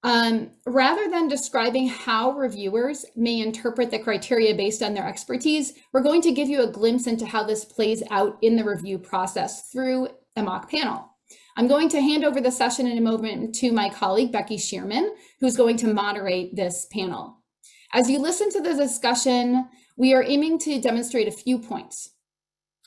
Rather than describing how reviewers may interpret the criteria based on their expertise, we're going to give you a glimpse into how this plays out in the review process through a mock panel. I'm going to hand over the session in a moment to my colleague, Becky Shearman, who's going to moderate this panel. As you listen to the discussion, we are aiming to demonstrate a few points.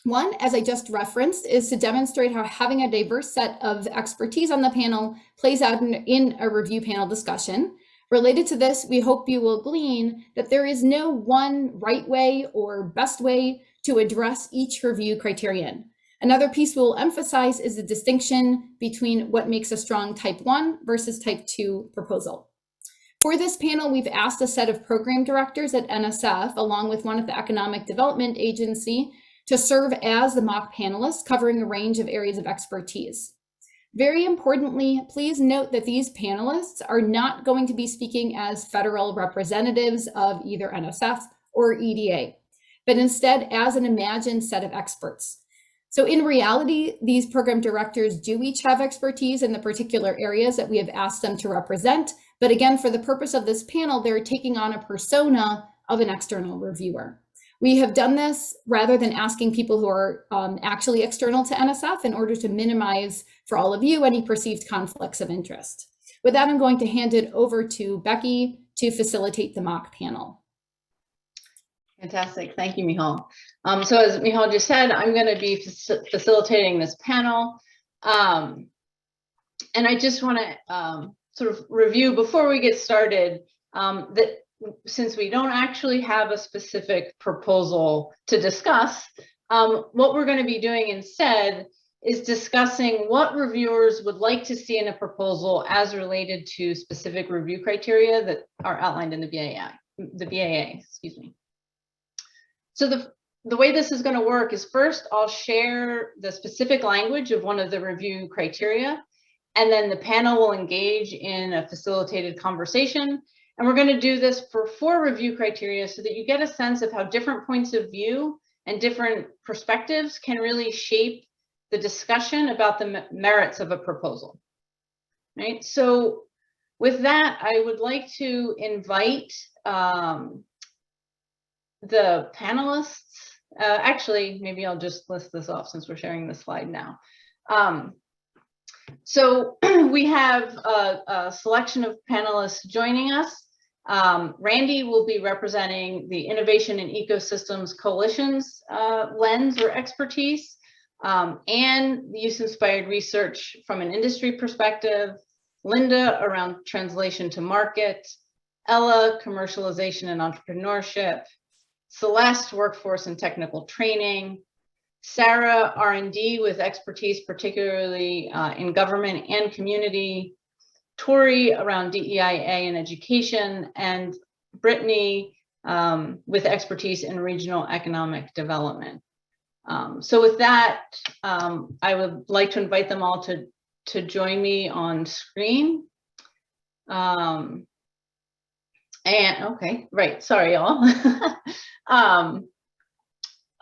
One, as I just referenced, is to demonstrate how having a diverse set of expertise on the panel plays out in a review panel discussion. Related to this, we hope you will glean that there is no one right way or best way to address each review criterion. Another piece we'll emphasize is the distinction between what makes a strong Type 1 versus Type 2 proposal. For this panel, we've asked a set of program directors at NSF, along with one at the Economic Development Agency, to serve as the mock panelists, covering a range of areas of expertise. Very importantly, please note that these panelists are not going to be speaking as federal representatives of either NSF or EDA, but instead as an imagined set of experts. So in reality, these program directors do each have expertise in the particular areas that we have asked them to represent. But again, for the purpose of this panel, they're taking on a persona of an external reviewer. We have done this rather than asking people who are actually external to NSF in order to minimize for all of you any perceived conflicts of interest. With that, I'm going to hand it over to Becky to facilitate the mock panel. Fantastic. Thank you, Michal. So as Michal just said, I'm going to be facilitating this panel. And I just want to sort of review before we get started that since we don't actually have a specific proposal to discuss, what we're going to be doing instead is discussing what reviewers would like to see in a proposal as related to specific review criteria that are outlined in the BAA, excuse me. So the way this is going to work is first I'll share the specific language of one of the review criteria, and then the panel will engage in a facilitated conversation. And we're going to do this for 4 review criteria so that you get a sense of how different points of view and different perspectives can really shape the discussion about the merits of a proposal. Right? So with that, I would like to invite the panelists. Actually, maybe I'll just list this off since we're sharing the slide now. So we have a selection of panelists joining us. Randy will be representing the Innovation and Ecosystems Coalition's lens or expertise, and use-inspired research from an industry perspective, Linda around translation to market, Ella, commercialization and entrepreneurship, Celeste, workforce and technical training, Sarah, R&D with expertise, particularly in government and community, Tori around DEIA and education, and Brittany with expertise in regional economic development. So with that, I would like to invite them all to join me on screen. And okay, right, sorry, y'all.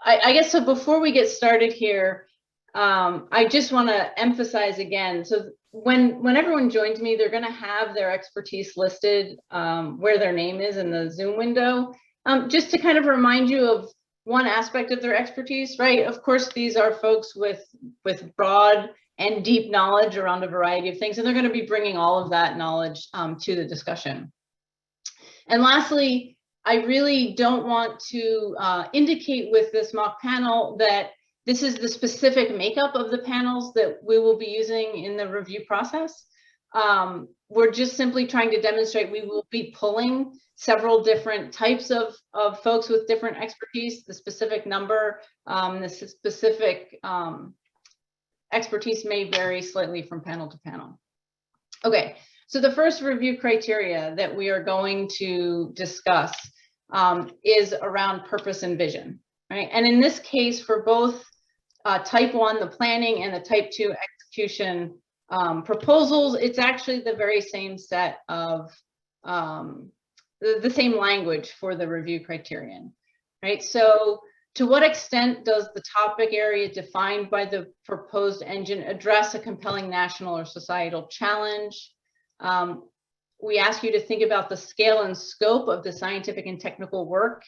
I guess so before we get started here, I just want to emphasize again, so when everyone joins me, they're going to have their expertise listed where their name is in the Zoom window, just to kind of remind you of one aspect of their expertise, right? Of course, these are folks with broad and deep knowledge around a variety of things, and they're going to be bringing all of that knowledge to the discussion. And lastly, I really don't want to indicate with this mock panel that this is the specific makeup of the panels that we will be using in the review process. We're just simply trying to demonstrate we will be pulling several different types of folks with different expertise. The specific number, the specific expertise may vary slightly from panel to panel. Okay, so the first review criteria that we are going to discuss is around purpose and vision, right? And in this case, for both Type 1, the planning, and the Type 2 execution proposals, it's actually the very same set of the same language for the review criterion, right? So to what extent does the topic area defined by the proposed engine address a compelling national or societal challenge? we ask you to think about the scale and scope of the scientific and technical work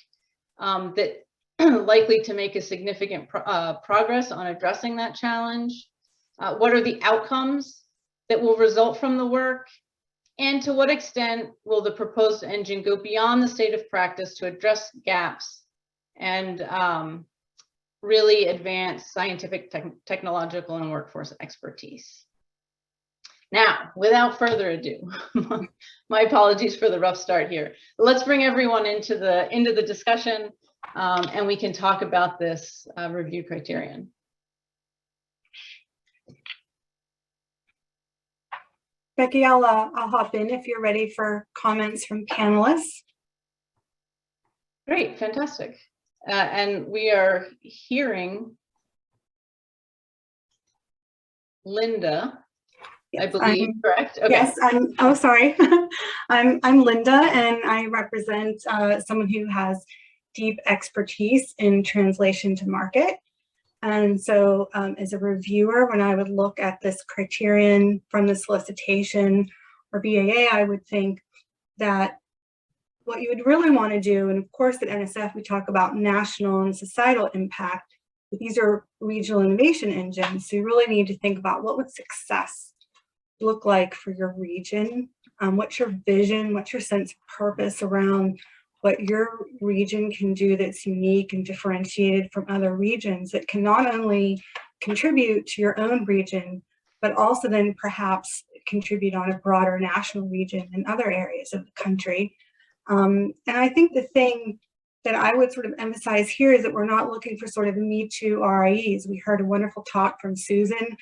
that likely to make a significant progress on addressing that challenge. What are the outcomes that will result from the work? And to what extent will the proposed engine go beyond the state of practice to address gaps and really advance scientific, technological, and workforce expertise? Now, without further ado, my apologies for the rough start here. Let's bring everyone into the discussion, and we can talk about this review criterion. Becky, I'll hop in if you're ready for comments from panelists. Great, fantastic. And we are hearing Linda, I believe, correct? Okay. Yes, oh, sorry. I'm Linda, and I represent someone who has deep expertise in translation to market. And so as a reviewer, when I would look at this criterion from the solicitation or BAA, I would think that what you would really want to do, and of course at NSF we talk about national and societal impact, but these are regional innovation engines. So you really need to think about what would success look like for your region. What's your vision? What's your sense of purpose around what your region can do that's unique and differentiated from other regions that can not only contribute to your own region, but also then perhaps contribute on a broader national region in other areas of the country. And I think the thing that I would sort of emphasize here is that we're not looking for sort of Me Too RIEs. We heard a wonderful talk from Susan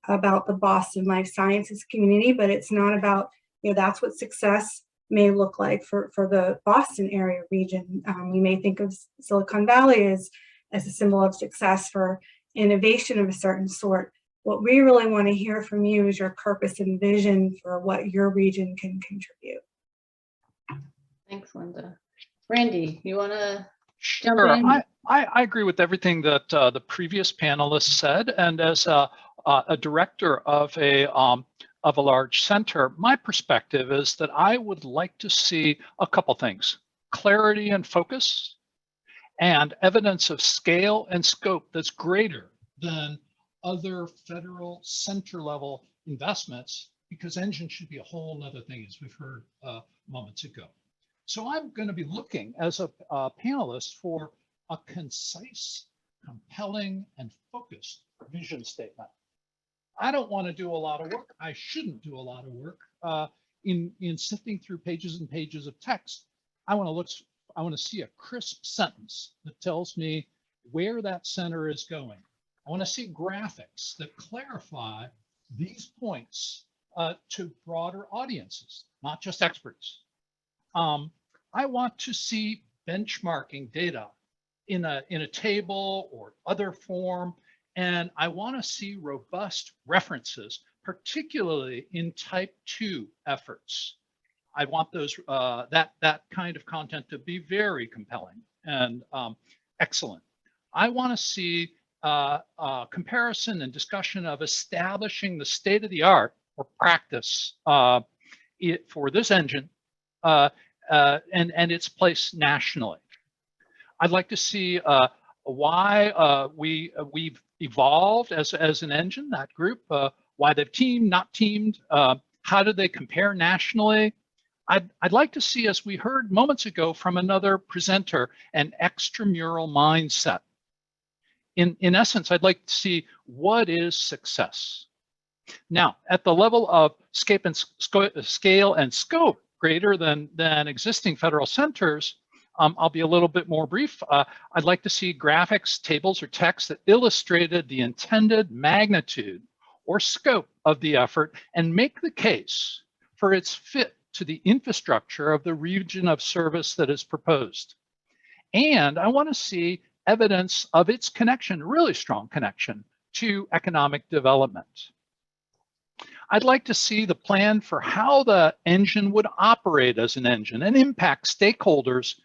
about the Boston life sciences community, but it's not about, that's what success may look like for the Boston area region. We may think of Silicon Valley as a symbol of success for innovation of a certain sort. What we really want to hear from you is your purpose and vision for what your region can contribute. Thanks, Linda. Randy, you want to jump Sure. in? I agree with everything that the previous panelists said, and as a director of a large center, my perspective is that I would like to see a couple things: clarity and focus, and evidence of scale and scope that's greater than other federal center level investments, because engine should be a whole other thing, as we've heard moments ago. So I'm going to be looking as a panelist for a concise, compelling, and focused vision statement. I don't want to do a lot of work. I shouldn't do a lot of work in sifting through pages and pages of text. I want to see a crisp sentence that tells me where that center is going. I want to see graphics that clarify these points to broader audiences, not just experts. I want to see benchmarking data in a table or other form. And I want to see robust references, particularly in Type 2 efforts. I want those that kind of content to be very compelling and excellent. I want to see comparison and discussion of establishing the state of the art or practice for this engine and its place nationally. I'd like to see why we've evolved as an engine, that group, why they've teamed, not teamed, how do they compare nationally. I'd like to see, as we heard moments ago from another presenter, an extramural mindset. In essence, I'd like to see what is success. Now, at the level of scale and scope greater than existing federal centers, I'll be a little bit more brief. I'd like to see graphics, tables, or text that illustrated the intended magnitude or scope of the effort and make the case for its fit to the infrastructure of the region of service that is proposed. And I want to see evidence of its connection, really strong connection, to economic development. I'd like to see the plan for how the engine would operate as an engine and impact stakeholders,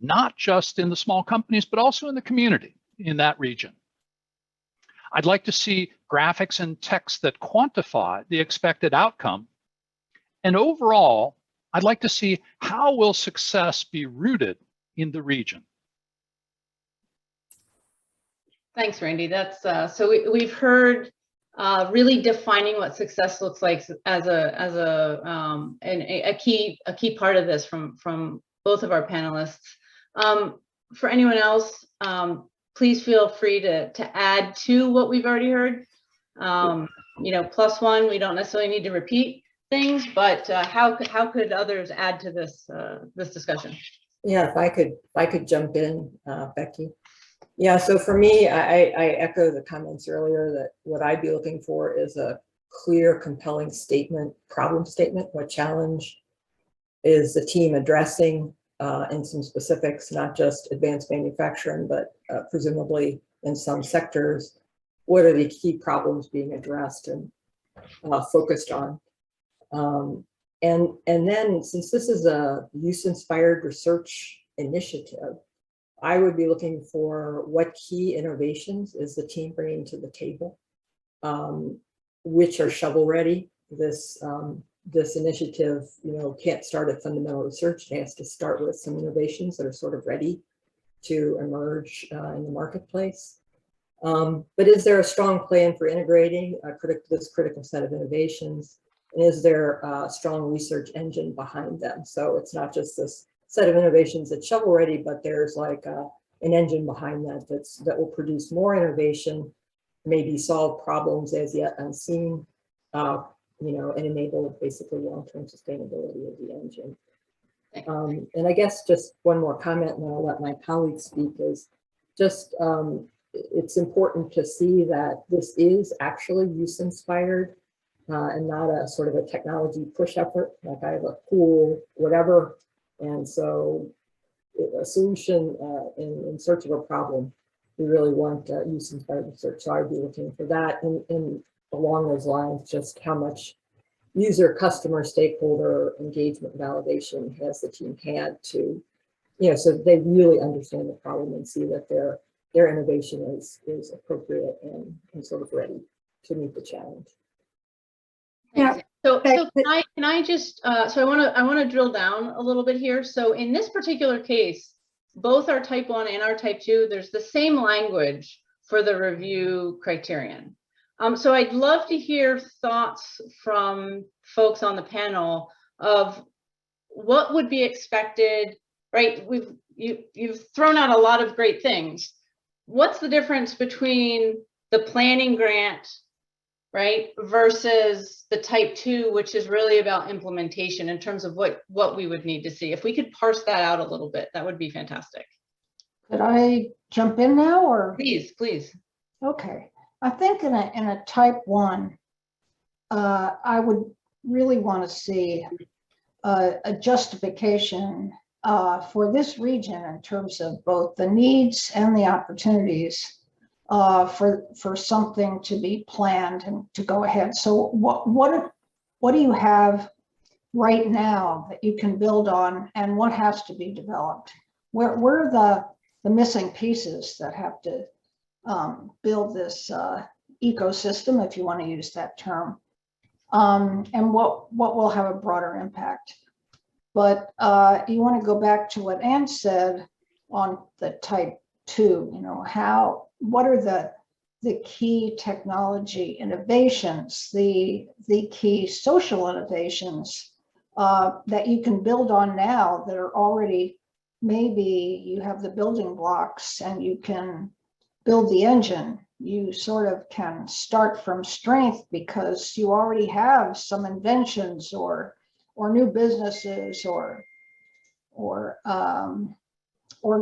not just in the small companies, but also in the community in that region. I'd like to see graphics and text that quantify the expected outcome. And overall, I'd like to see how will success be rooted in the region. Thanks, Randy. That's so we've heard really defining what success looks like as a key part of this from both of our panelists. For anyone else, please feel free to add to what we've already heard. You know, +1, we don't necessarily need to repeat things, but how could others add to this this discussion? Yeah, if I could jump in, Becky. Yeah, so for me, I echo the comments earlier that what I'd be looking for is a clear, compelling statement, problem statement. What challenge is the team addressing in some specifics, not just advanced manufacturing, but presumably in some sectors, what are the key problems being addressed and focused on? And then, since this is a use-inspired research initiative, I would be looking for what key innovations is the team bringing to the table, which are shovel-ready. This initiative, you know, can't start at fundamental research. It has to start with some innovations that are sort of ready to emerge in the marketplace. But is there a strong plan for integrating this critical set of innovations? And is there a strong research engine behind them? So it's not just this set of innovations that's shovel ready, but there's like an engine behind that that will produce more innovation, maybe solve problems as yet unseen, you know, and enable basically long-term sustainability of the engine. And I guess just one more comment, and then I'll let my colleagues speak, is just it's important to see that this is actually use-inspired and not a sort of a technology push effort, like I have a cool whatever. And so a solution in search of a problem, we really want use-inspired research. So I'd be looking for that. And along those lines, just how much user, customer, stakeholder engagement validation has the team had to, you know, so they really understand the problem and see that their innovation is appropriate and sort of ready to meet the challenge. Yeah. So can I just so I want to drill down a little bit here. So in this particular case, both our type 1 and our type 2, there's the same language for the review criterion. So I'd love to hear thoughts from folks on the panel of what would be expected, right? You've thrown out a lot of great things. What's the difference between the planning grant, right, versus the type 2, which is really about implementation in terms of what we would need to see? If we could parse that out a little bit, that would be fantastic. Could I jump in now, or? Please, please. Okay. I think in a type 1, I would really want to see a justification for this region in terms of both the needs and the opportunities for something to be planned and to go ahead. So what do you have right now that you can build on, and what has to be developed? Where are the missing pieces that have to build this ecosystem, if you want to use that term, and what will have a broader impact? But you want to go back to what Anne said on the type 2, you know, what are the key technology innovations, the key social innovations that you can build on now that are already, maybe you have the building blocks and you can build the engine. You sort of can start from strength because you already have some inventions or new businesses or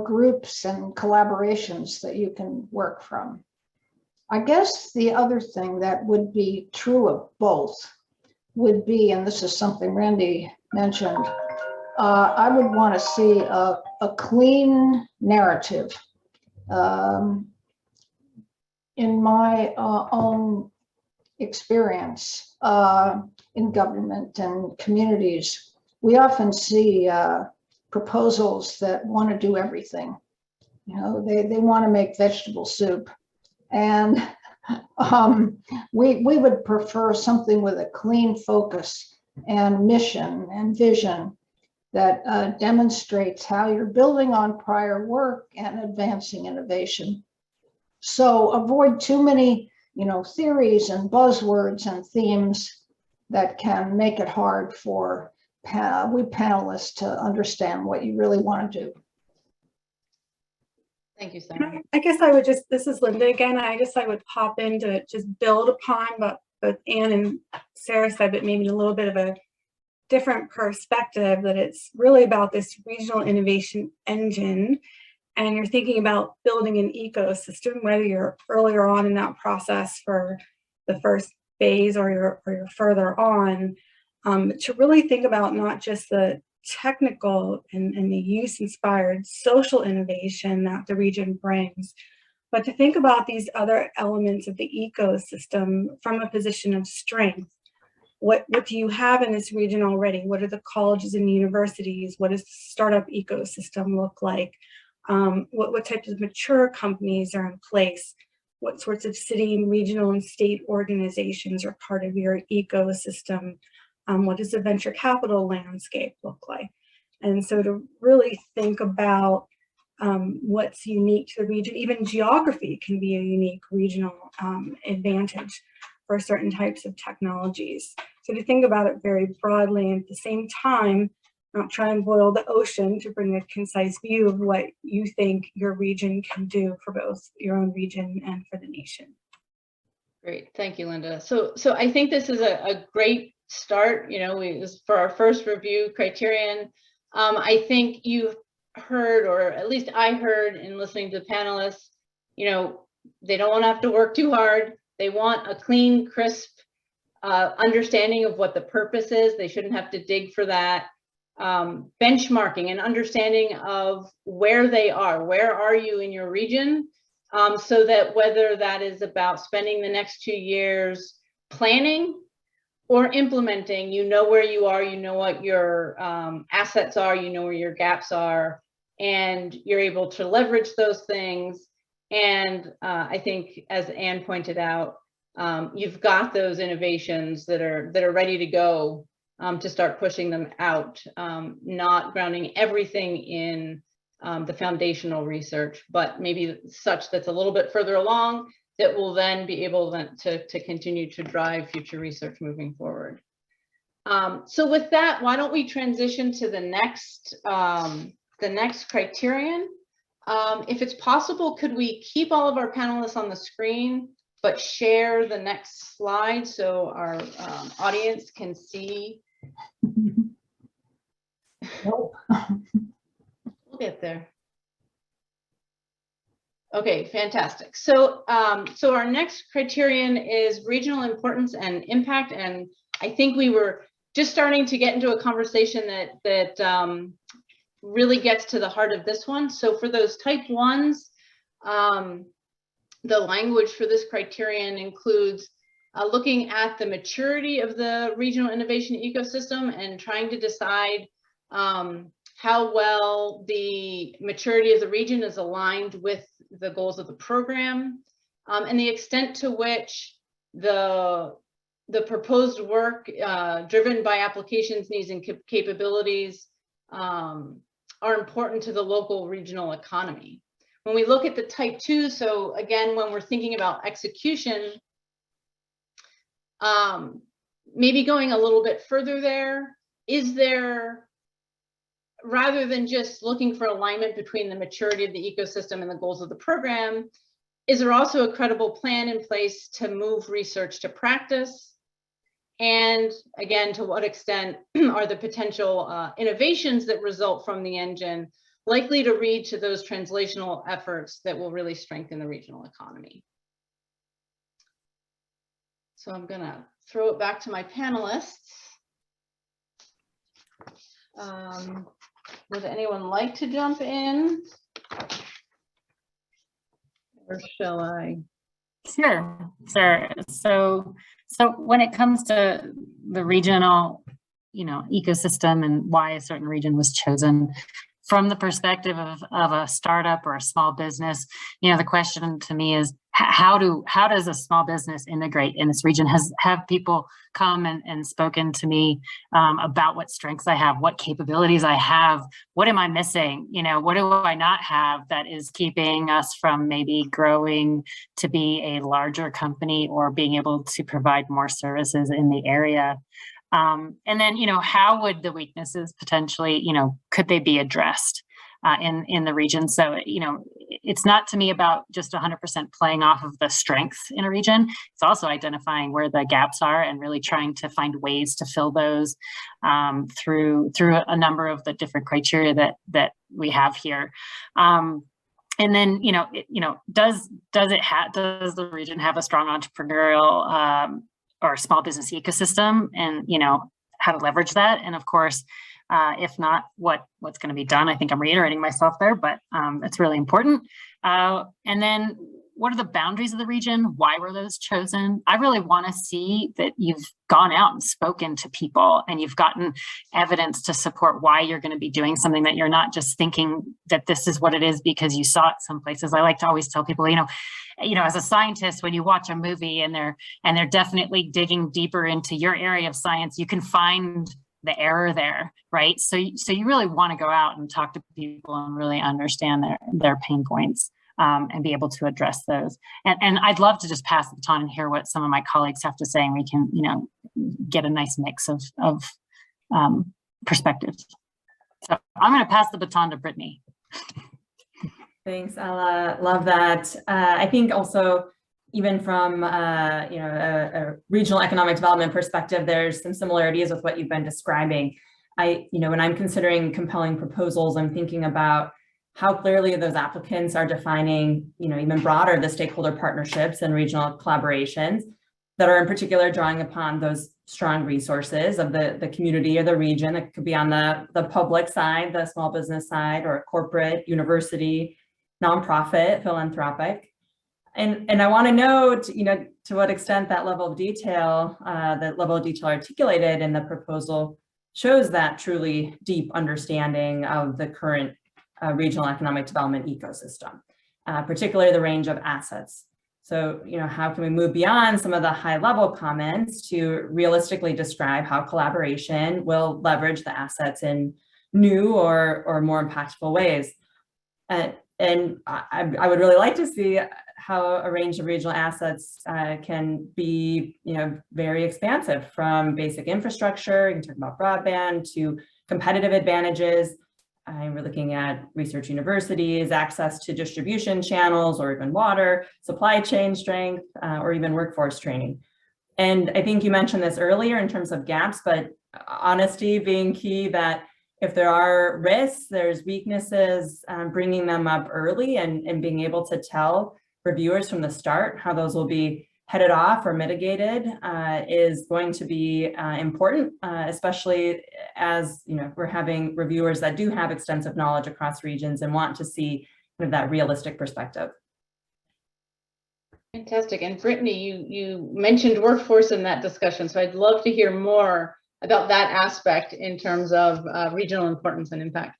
groups and collaborations that you can work from. I guess the other thing that would be true of both would be, and this is something Randy mentioned, I would want to see a clean narrative. In my own experience in government and communities, we often see proposals that want to do everything. You know, they want to make vegetable soup, and we would prefer something with a clean focus and mission and vision that demonstrates how you're building on prior work and advancing innovation. So avoid too many, theories and buzzwords and themes that can make it hard for we panelists to understand what you really want to do. Thank you, Sarah. I guess I would this is Linda again. I would pop in to just build upon what both Anne and Sarah said, but maybe a little bit of a different perspective, that it's really about this regional innovation engine. And you're thinking about building an ecosystem, whether you're earlier on in that process for the first phase or you're further on, to really think about not just the technical and the use-inspired social innovation that the region brings, but to think about these other elements of the ecosystem from a position of strength. What do you have in this region already? What are the colleges and universities? What does the startup ecosystem look like? What types of mature companies are in place? What sorts of city, regional, and state organizations are part of your ecosystem? What does the venture capital landscape look like? And so to really think about what's unique to the region, even geography can be a unique regional advantage for certain types of technologies. So to think about it very broadly, and at the same time, not try and boil the ocean, to bring a concise view of what you think your region can do for both your own region and for the nation. Great, thank you, Linda. So I think this is a great start. For our first review criterion. I think you heard, or at least I heard in listening to the panelists, they don't want to have to work too hard. They want a clean, crisp understanding of what the purpose is. They shouldn't have to dig for that. Benchmarking and understanding of where they are. Where are you in your region? So that whether that is about spending the next 2 years planning or implementing, where you are, what your assets are, where your gaps are, and you're able to leverage those things. And I think, as Anne pointed out, you've got those innovations that are ready to go to start pushing them out, not grounding everything in the foundational research, but maybe such that's a little bit further along that will then be able to continue to drive future research moving forward. So with that, why don't we transition to the next criterion? If it's possible, could we keep all of our panelists on the screen, but share the next slide so our audience can see? Nope. We'll get there. Okay, fantastic. So our next criterion is regional importance and impact. And I think we were just starting to get into a conversation that really gets to the heart of this one. So for those type 1s, the language for this criterion includes looking at the maturity of the regional innovation ecosystem and trying to decide how well the maturity of the region is aligned with the goals of the program, and the extent to which the proposed work driven by applications, needs, and capabilities are important to the local regional economy. When we look at the type 2, so again, when we're thinking about execution, maybe going a little bit further there, is there, rather than just looking for alignment between the maturity of the ecosystem and the goals of the program, is there also a credible plan in place to move research to practice? And again, to what extent are the potential innovations that result from the engine likely to lead to those translational efforts that will really strengthen the regional economy? So I'm gonna throw it back to my panelists. Would anyone like to jump in? Or shall I? Sure. So when it comes to the regional, ecosystem and why a certain region was chosen, from the perspective of a startup or a small business, the question to me is, how does a small business integrate in this region? Have people come and spoken to me about what strengths I have, what capabilities I have, what am I missing? You know, what do I not have that is keeping us from maybe growing to be a larger company or being able to provide more services in the area? And then, you know, how would the weaknesses potentially, you know, could they be addressed in the region? So, you know, it's not to me about just 100% playing off of the strengths in a region. It's also identifying where the gaps are and really trying to find ways to fill those through a number of the different criteria that we have here. And then, does the region have a strong entrepreneurial or small business ecosystem, and, you know, how to leverage that? And of course, if not, what's going to be done? I think I'm reiterating myself there, but it's really important. And then what are the boundaries of the region? Why were those chosen? I really want to see that you've gone out and spoken to people and you've gotten evidence to support why you're going to be doing something, that you're not just thinking that this is what it is because you saw it some places. I like to always tell people, you know, as a scientist, when you watch a movie and they're definitely digging deeper into your area of science, you can find the error there, right? So you really want to go out and talk to people and really understand their pain points and be able to address those. And I'd love to just pass the baton and hear what some of my colleagues have to say, and we can, you know, get a nice mix of perspectives. So I'm going to pass the baton to Brittany. Thanks, Ella. Love that. I think also, even from a regional economic development perspective, there's some similarities with what you've been describing. When I'm considering compelling proposals, I'm thinking about how clearly those applicants are defining, even broader, the stakeholder partnerships and regional collaborations that are in particular drawing upon those strong resources of the community or the region. It could be on the public side, the small business side, or corporate, university, nonprofit, philanthropic. And I want to know, to what extent that level of detail articulated in the proposal shows that truly deep understanding of the current regional economic development ecosystem, particularly the range of assets. So, how can we move beyond some of the high level comments to realistically describe how collaboration will leverage the assets in new or more impactful ways? And I would really like to see how a range of regional assets can be, very expansive, from basic infrastructure, you can talk about broadband, to competitive advantages. We're looking at research universities, access to distribution channels, or even water, supply chain strength, or even workforce training. And I think you mentioned this earlier in terms of gaps, but honesty being key, that if there are risks, there's weaknesses, bringing them up early and being able to tell reviewers from the start how those will be headed off or mitigated is going to be important, especially as we're having reviewers that do have extensive knowledge across regions and want to see that realistic perspective. Fantastic. And Brittany, you mentioned workforce in that discussion, so I'd love to hear more about that aspect in terms of regional importance and impact.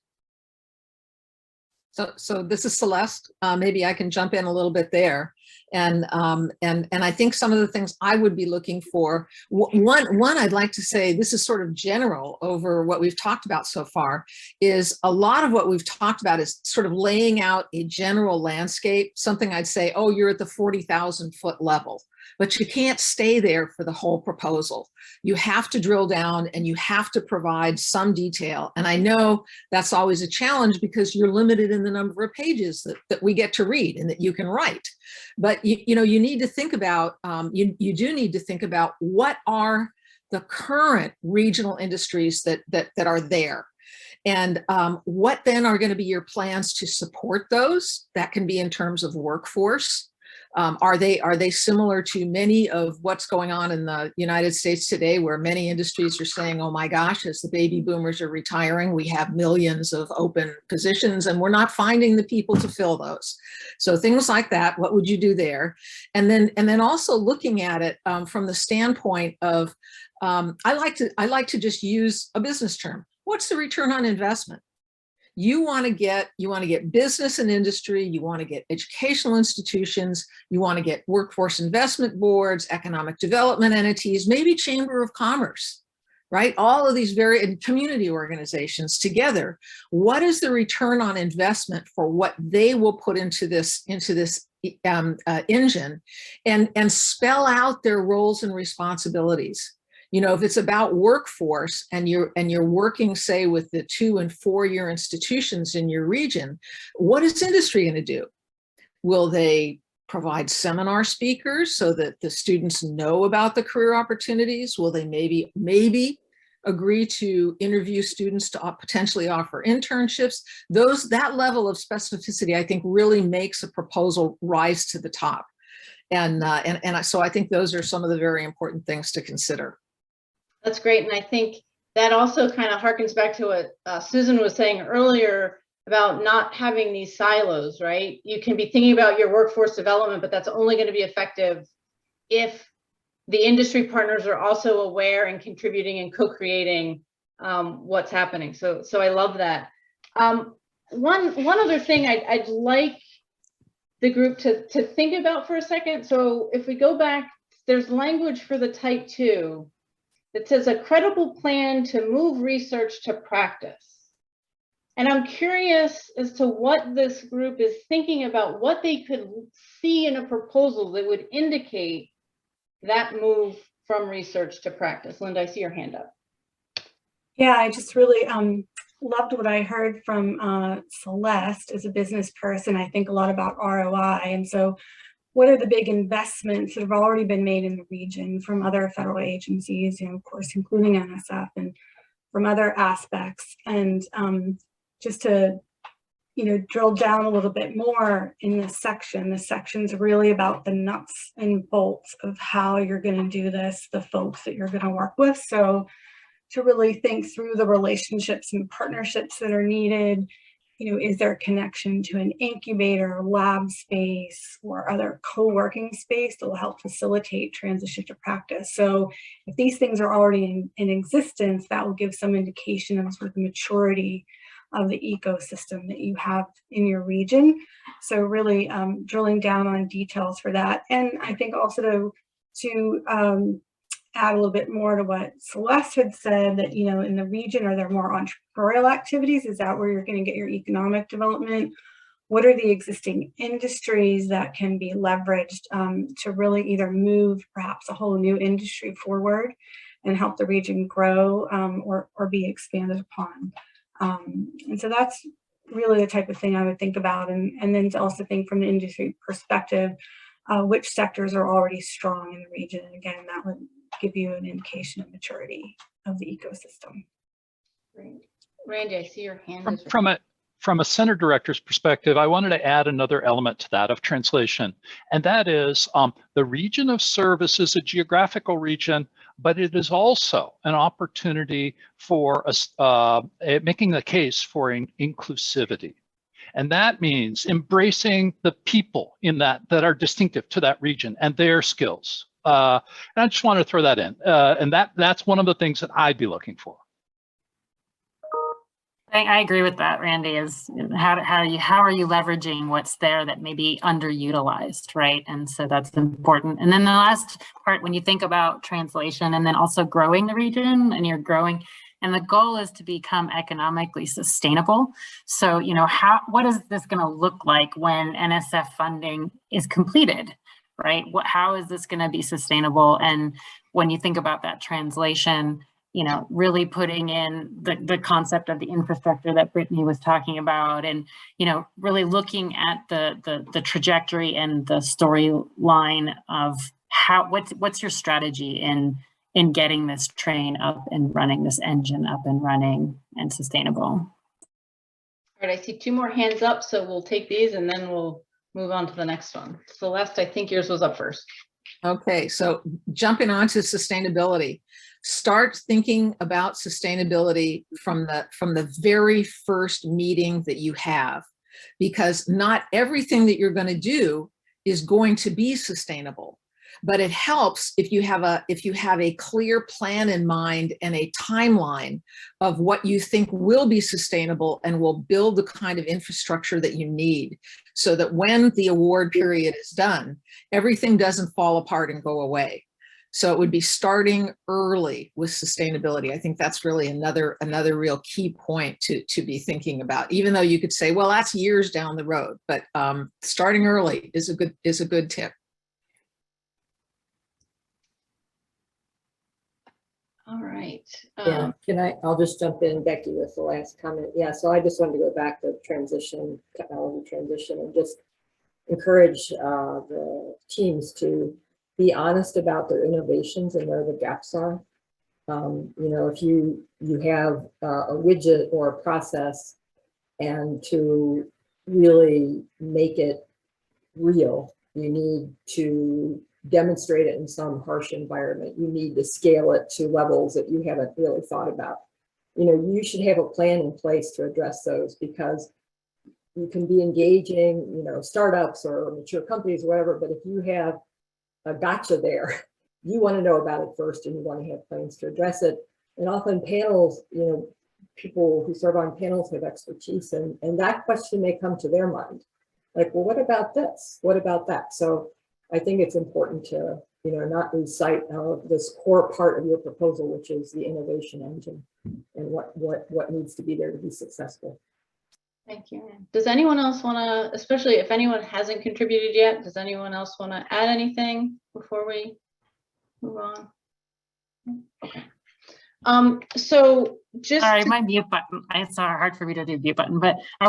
So this is Celeste. Maybe I can jump in a little bit there. And I think some of the things I would be looking for, one I'd like to say, this is sort of general over what we've talked about so far, is a lot of what we've talked about is sort of laying out a general landscape, something I'd say, oh, you're at the 40,000 foot level. But you can't stay there for the whole proposal. You have to drill down and you have to provide some detail. And I know that's always a challenge because you're limited in the number of pages that we get to read and that you can write. But you need to think about, you do need to think about what are the current regional industries that are there. And what then are going to be your plans to support those? That can be in terms of workforce. Are they similar to many of what's going on in the United States today, where many industries are saying, oh my gosh, as the baby boomers are retiring, we have millions of open positions and we're not finding the people to fill those. So things like that, what would you do there? And then also looking at it from the standpoint of, I like to just use a business term. What's the return on investment? You want to get business and industry, you want to get educational institutions, you want to get workforce investment boards, economic development entities, maybe Chamber of Commerce, right? All of these and community organizations together. What is the return on investment for what they will put into this engine, and spell out their roles and responsibilities. You know, if it's about workforce and you're working, say, with the 2- and 4-year institutions in your region, what is industry going to do? Will they provide seminar speakers so that the students know about the career opportunities? Will they maybe agree to interview students to potentially offer internships? That level of specificity, I think, really makes a proposal rise to the top. So I think those are some of the very important things to consider. That's great. And I think that also kind of harkens back to what Susan was saying earlier about not having these silos, right? You can be thinking about your workforce development, but that's only going to be effective if the industry partners are also aware and contributing and co-creating what's happening. So I love that. One other thing I'd like the group to think about for a second. So if we go back, there's language for the Type 2 that says a credible plan to move research to practice. And I'm curious as to what this group is thinking about, what they could see in a proposal that would indicate that move from research to practice. Linda, I see your hand up. Yeah, I just really loved what I heard from Celeste as a business person. I think a lot about ROI. And so what are the big investments that have already been made in the region from other federal agencies, you know, of course, including NSF and from other aspects. And just to, you know, drill down a little bit more in this section. This section's really about the nuts and bolts of how you're going to do this, the folks that you're going to work with. So to really think through the relationships and partnerships that are needed, you know, is there a connection to an incubator, lab space, or other co-working space that will help facilitate transition to practice? So if these things are already in existence, that will give some indication of sort of the maturity of the ecosystem that you have in your region. So really drilling down on details for that. And I think also to add a little bit more to what Celeste had said, that, you know, in the region, are there more entrepreneurial activities? Is that where you're going to get your economic development? What are the existing industries that can be leveraged to really either move perhaps a whole new industry forward and help the region grow or be expanded upon? And so that's really the type of thing I would think about. And then to also think from an industry perspective, which sectors are already strong in the region. And again, that would give you an indication of maturity of the ecosystem. Great. Randy, I see your hand. From a center director's perspective, I wanted to add another element to that of translation, and that is the region of service is a geographical region, but it is also an opportunity for making the case for inclusivity. And that means embracing the people in that are distinctive to that region and their skills. And I just want to throw that in. And that's one of the things that I'd be looking for. I agree with that, Randy, is how are you leveraging what's there that may be underutilized, right? And so that's important. And then the last part, when you think about translation and then also growing the region, and you're growing, and the goal is to become economically sustainable. So, you know, what is this going to look like when NSF funding is completed, right? How is this going to be sustainable? And when you think about that translation, you know, really putting in the concept of the infrastructure that Brittany was talking about, and, you know, really looking at the trajectory and the storyline of what's your strategy in getting this train up and running, this engine up and running and sustainable. All right, I see two more hands up, so we'll take these and then we'll move on to the next one. Celeste, I think yours was up first. Okay, so jumping on to sustainability. Start thinking about sustainability from the very first meeting that you have, because not everything that you're going to do is going to be sustainable. But it helps if you have a clear plan in mind and a timeline of what you think will be sustainable and will build the kind of infrastructure that you need, so that when the award period is done, everything doesn't fall apart and go away. So it would be starting early with sustainability. I think that's really another real key point to be thinking about, even though you could say, well, that's years down the road, but starting early is a good tip. All right. Yeah, I'll just jump in, Becky, with the last comment. Yeah, so I just wanted to go back to technology transition, and just encourage the teams to be honest about their innovations and where the gaps are. You know, if you have a widget or a process, and to really make it real, you need to demonstrate it in some harsh environment. You need to scale it to levels that you haven't really thought about. You know, you should have a plan in place to address those, because you can be engaging, you know, startups or mature companies or whatever, but if you have a gotcha there, you want to know about it first, and you want to have plans to address it. And often panels, you know, people who serve on panels have expertise, and that question may come to their mind. Like, well, what about this? What about that? So I think it's important to, you know, not lose sight of this core part of your proposal, which is the innovation engine, and what needs to be there to be successful. Thank you. Does anyone else want to, especially if anyone hasn't contributed yet, does anyone else want to add anything before we move on? Okay. So just sorry, my mute button. It's hard for me to do mute button, but I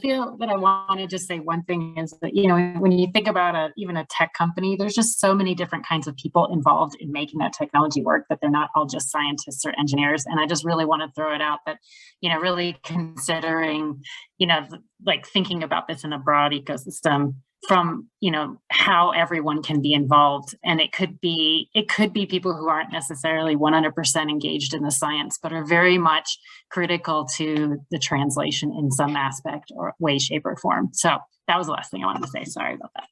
feel that I want to just say one thing is that, you know, when you think about even a tech company, there's just so many different kinds of people involved in making that technology work, that they're not all just scientists or engineers. And I just really want to throw it out that, you know, really considering, you know, like thinking about this in a broad ecosystem from, you know, how everyone can be involved. And it could be people who aren't necessarily 100% engaged in the science, but are very much critical to the translation in some aspect or way, shape, or form. So that was the last thing I wanted to say. Sorry about that.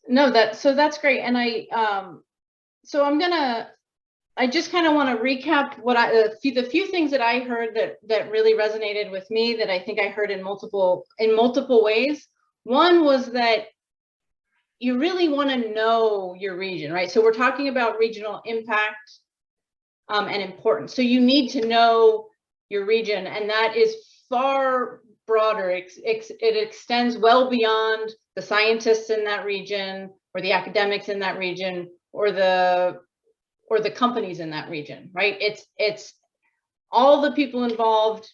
No, that's great. And I just kind of want to recap what the few things that I heard that really resonated with me, that I think I heard in multiple ways. One was that you really want to know your region, right? So we're talking about regional impact and importance. So you need to know your region, and that is far broader. It extends well beyond the scientists in that region, or the academics in that region, or the companies in that region, right? It's all the people involved,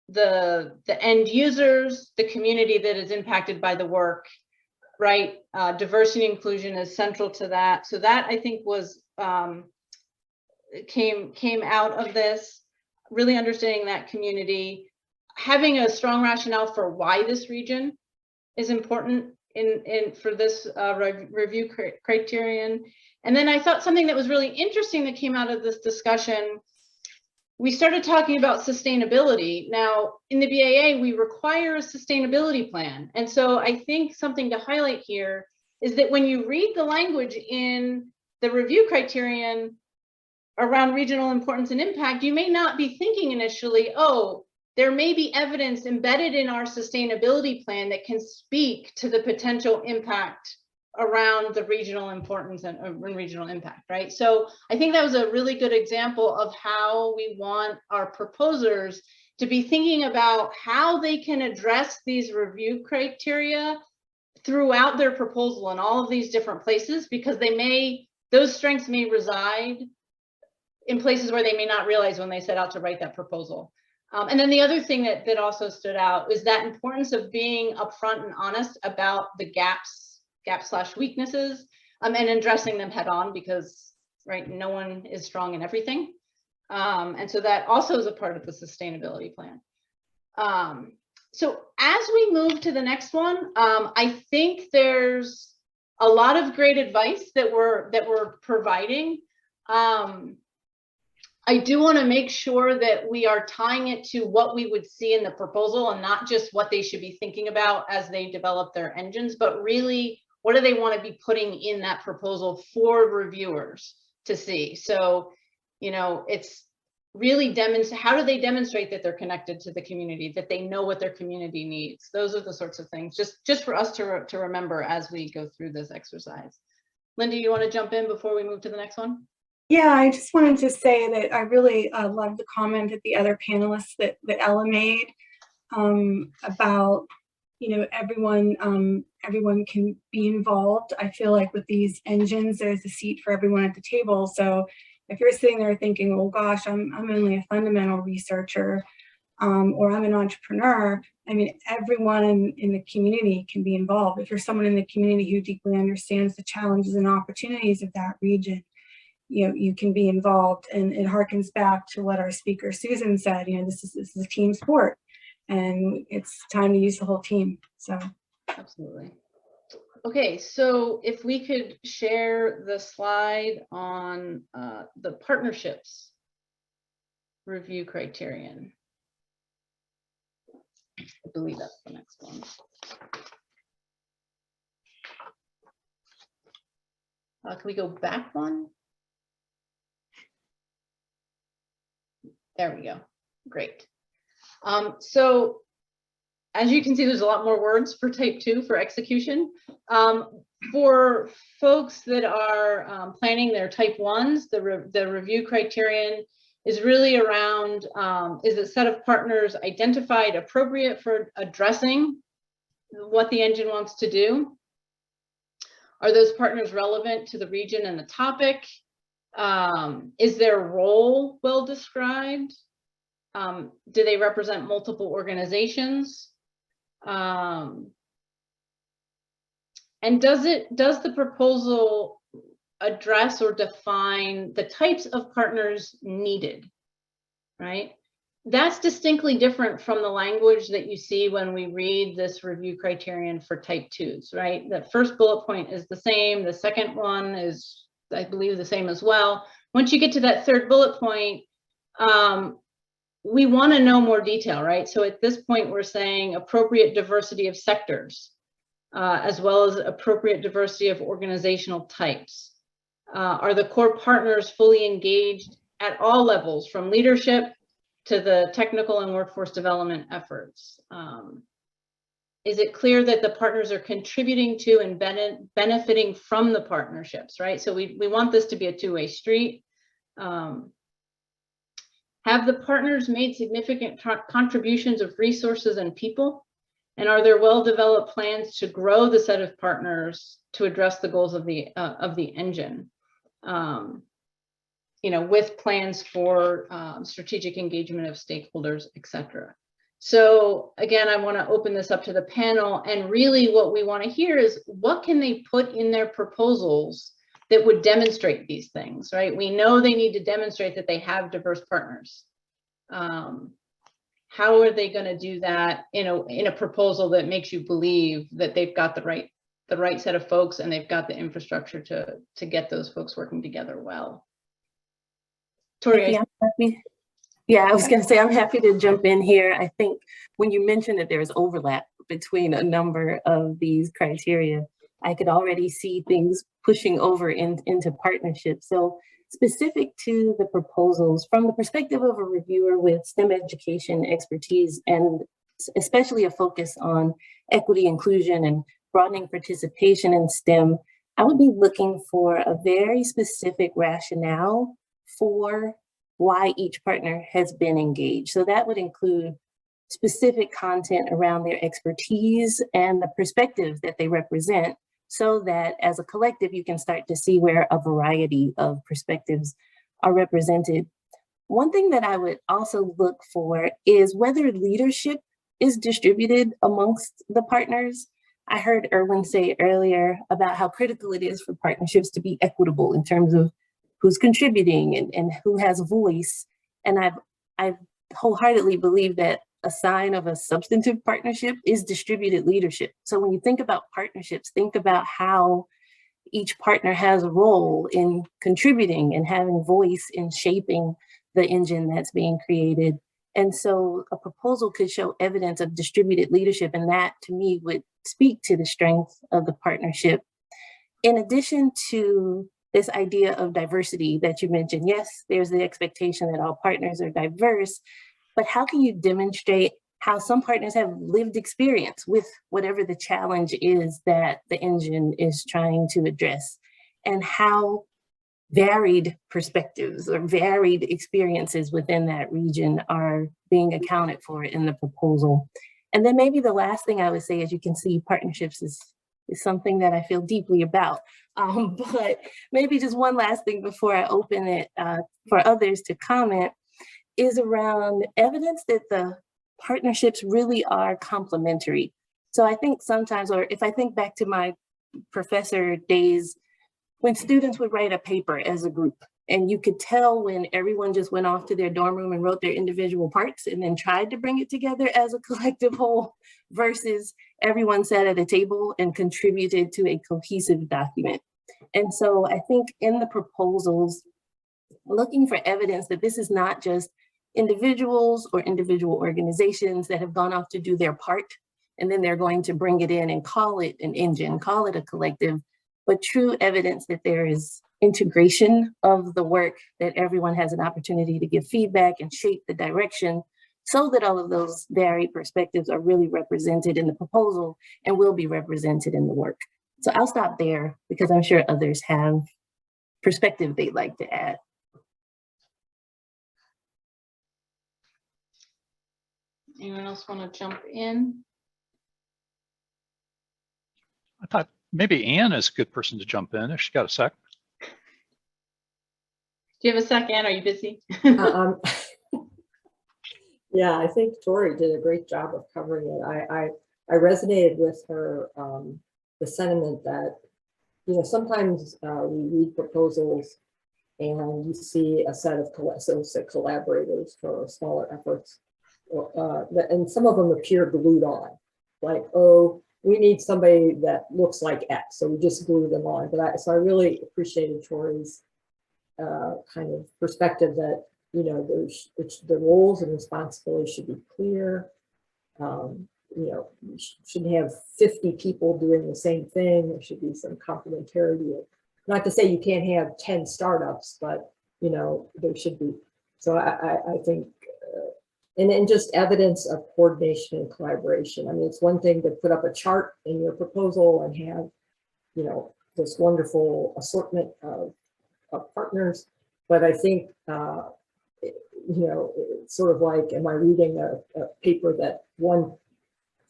the end users, the community that is impacted by the work, right? Diversity and inclusion is central to that. So that, I think, was came out of this, really understanding that community, having a strong rationale for why this region is important for this review criterion. And then I thought something that was really interesting that came out of this discussion, we started talking about sustainability. Now, in the BAA, we require a sustainability plan. And so I think something to highlight here is that when you read the language in the review criterion around regional importance and impact, you may not be thinking initially, oh, there may be evidence embedded in our sustainability plan that can speak to the potential impact around the regional importance and regional impact, right? So I think that was a really good example of how we want our proposers to be thinking about how they can address these review criteria throughout their proposal in all of these different places, because those strengths may reside in places where they may not realize when they set out to write that proposal. And then the other thing that also stood out is that importance of being upfront and honest about the gaps/weaknesses, and addressing them head on, because, right, no one is strong in everything. And so that also is a part of the sustainability plan. So as we move to the next one, I think there's a lot of great advice that we're providing. I do want to make sure that we are tying it to what we would see in the proposal, and not just what they should be thinking about as they develop their engines, but really what do they want to be putting in that proposal for reviewers to see? So, you know, it's really how do they demonstrate that they're connected to the community, that they know what their community needs? Those are the sorts of things just for us to remember as we go through this exercise. Linda, you want to jump in before we move to the next one? Yeah, I just wanted to say that I really love the comment that the other panelists that Ella made about, you know, everyone can be involved. I feel like with these engines, there's a seat for everyone at the table. So if you're sitting there thinking, oh gosh, I'm only a fundamental researcher, or I'm an entrepreneur, I mean, everyone in the community can be involved. If you're someone in the community who deeply understands the challenges and opportunities of that region, you know, you can be involved. And it harkens back to what our speaker Susan said, you know, this is a team sport and it's time to use the whole team. So absolutely. Okay, so if we could share the slide on the partnerships review criterion. I believe that's the next one. Can we go back one? There we go. Great. So as you can see, there's a lot more words for type 2 for execution. For folks that are planning their type 1s, the review criterion is really around, is a set of partners identified appropriate for addressing what the engine wants to do? Are those partners relevant to the region and the topic? Is their role well described? Do they represent multiple organizations? And does the proposal address or define the types of partners needed, right? That's distinctly different from the language that you see when we read this review criterion for type 2s, right? The first bullet point is the same. The second one is, I believe, the same as well. Once you get to that third bullet point, we want to know more detail, right? So at this point, we're saying appropriate diversity of sectors, as well as appropriate diversity of organizational types. Are the core partners fully engaged at all levels, from leadership to the technical and workforce development efforts? Is it clear that the partners are contributing to and benefiting from the partnerships, right? So we want this to be a two-way street. Have the partners made significant contributions of resources and people? And are there well-developed plans to grow the set of partners to address the goals of the engine? You know, with plans for strategic engagement of stakeholders, et cetera. So again, I want to open this up to the panel, and really what we want to hear is what can they put in their proposals that would demonstrate these things, right? We know they need to demonstrate that they have diverse partners. How are they going to do that in a proposal that makes you believe that they've got the right set of folks and they've got the infrastructure to get those folks working together well? Tori, yeah, I was going to say, I'm happy to jump in here. I think when you mentioned that there's overlap between a number of these criteria, I could already see things pushing over into partnerships. So specific to the proposals, from the perspective of a reviewer with STEM education expertise, and especially a focus on equity, inclusion, and broadening participation in STEM, I would be looking for a very specific rationale for why each partner has been engaged. So that would include specific content around their expertise and the perspectives that they represent, so that as a collective, you can start to see where a variety of perspectives are represented. One thing that I would also look for is whether leadership is distributed amongst the partners. I heard Erwin say earlier about how critical it is for partnerships to be equitable in terms of who's contributing and who has a voice. And I wholeheartedly believe that a sign of a substantive partnership is distributed leadership. So when you think about partnerships, think about how each partner has a role in contributing and having voice in shaping the engine that's being created. And so a proposal could show evidence of distributed leadership, and that to me would speak to the strength of the partnership in addition to this idea of diversity that you mentioned, yes, there's the expectation that all partners are diverse, but how can you demonstrate how some partners have lived experience with whatever the challenge is that the engine is trying to address, and how varied perspectives or varied experiences within that region are being accounted for in the proposal. And then maybe the last thing I would say, as you can see, partnerships is something that I feel deeply about. But maybe just one last thing before I open it for others to comment is around evidence that the partnerships really are complementary. So I think sometimes, or if I think back to my professor days, when students would write a paper as a group, and you could tell when everyone just went off to their dorm room and wrote their individual parts and then tried to bring it together as a collective whole, versus everyone sat at a table and contributed to a cohesive document. And so I think in the proposals, looking for evidence that this is not just individuals or individual organizations that have gone off to do their part, and then they're going to bring it in and call it an engine, call it a collective, but true evidence that there is integration of the work, that everyone has an opportunity to give feedback and shape the direction, so that all of those varied perspectives are really represented in the proposal and will be represented in the work. So I'll stop there because I'm sure others have perspective they'd like to add. Anyone else want to jump in? I thought maybe Anne is a good person to jump in if she got a sec. Do you have a sec, Anne? Are you busy? Yeah, I think Tori did a great job of covering it. I resonated with her, the sentiment that, you know, sometimes we read proposals and you see a set of collaborators for smaller efforts, and some of them appear glued on, like, oh, we need somebody that looks like X, so we just glue them on. But so I really appreciated Tori's kind of perspective that, you know, the roles and responsibilities should be clear. You know, you shouldn't have 50 people doing the same thing. There should be some complementarity. Not to say you can't have 10 startups, but, you know, there should be. So I think, and just evidence of coordination and collaboration. I mean, it's one thing to put up a chart in your proposal and have, you know, this wonderful assortment of partners, but I think, you know, it's sort of like, am I reading a paper that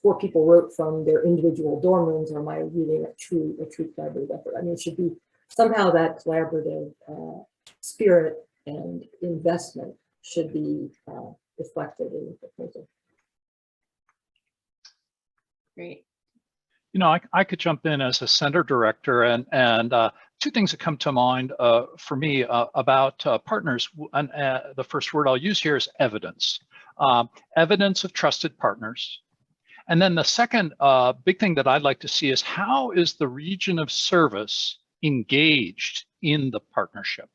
4 people wrote from their individual dorm rooms, or am I reading a true collaborative effort? I mean, it should be somehow that collaborative spirit and investment should be reflected in the proposal. Great. You know, I could jump in as a center director, and 2 things that come to mind for me about partners. And the first word I'll use here is evidence. Evidence of trusted partners. And then the second big thing that I'd like to see is, how is the region of service engaged in the partnership?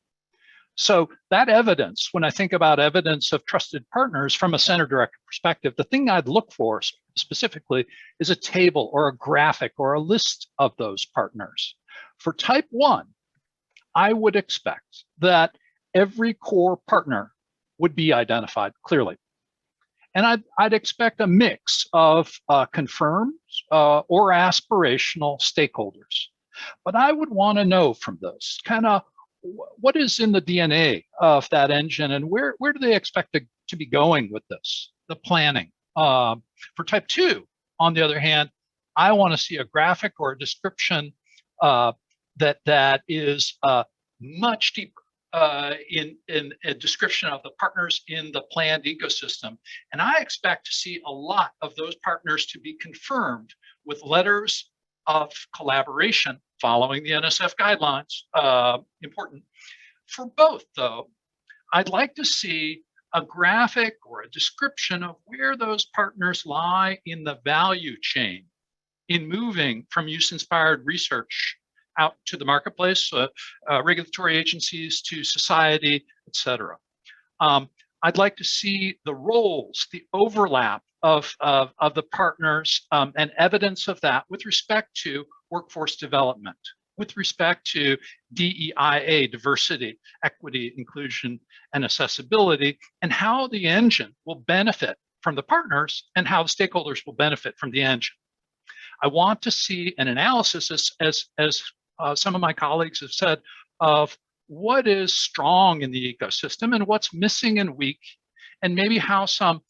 So that evidence, when I think about evidence of trusted partners from a center director perspective, the thing I'd look for specifically is a table or a graphic or a list of those partners. For type 1, I would expect that every core partner would be identified clearly. And I'd expect a mix of confirmed or aspirational stakeholders. But I would want to know from those kind of what is in the DNA of that engine, and where do they expect to be going with this, the planning. For type 2, on the other hand, I want to see a graphic or a description that is much deeper in a description of the partners in the planned ecosystem. And I expect to see a lot of those partners to be confirmed with letters of collaboration following the NSF guidelines. Important. For both, though, I'd like to see a graphic or a description of where those partners lie in the value chain in moving from use-inspired research out to the marketplace, regulatory agencies, to society, et cetera. I'd like to see the roles, the overlap of the partners, and evidence of that with respect to workforce development, with respect to DEIA, diversity, equity, inclusion, and accessibility, and how the engine will benefit from the partners and how the stakeholders will benefit from the engine. I want to see an analysis, as some of my colleagues have said, of what is strong in the ecosystem and what's missing and weak, and maybe how some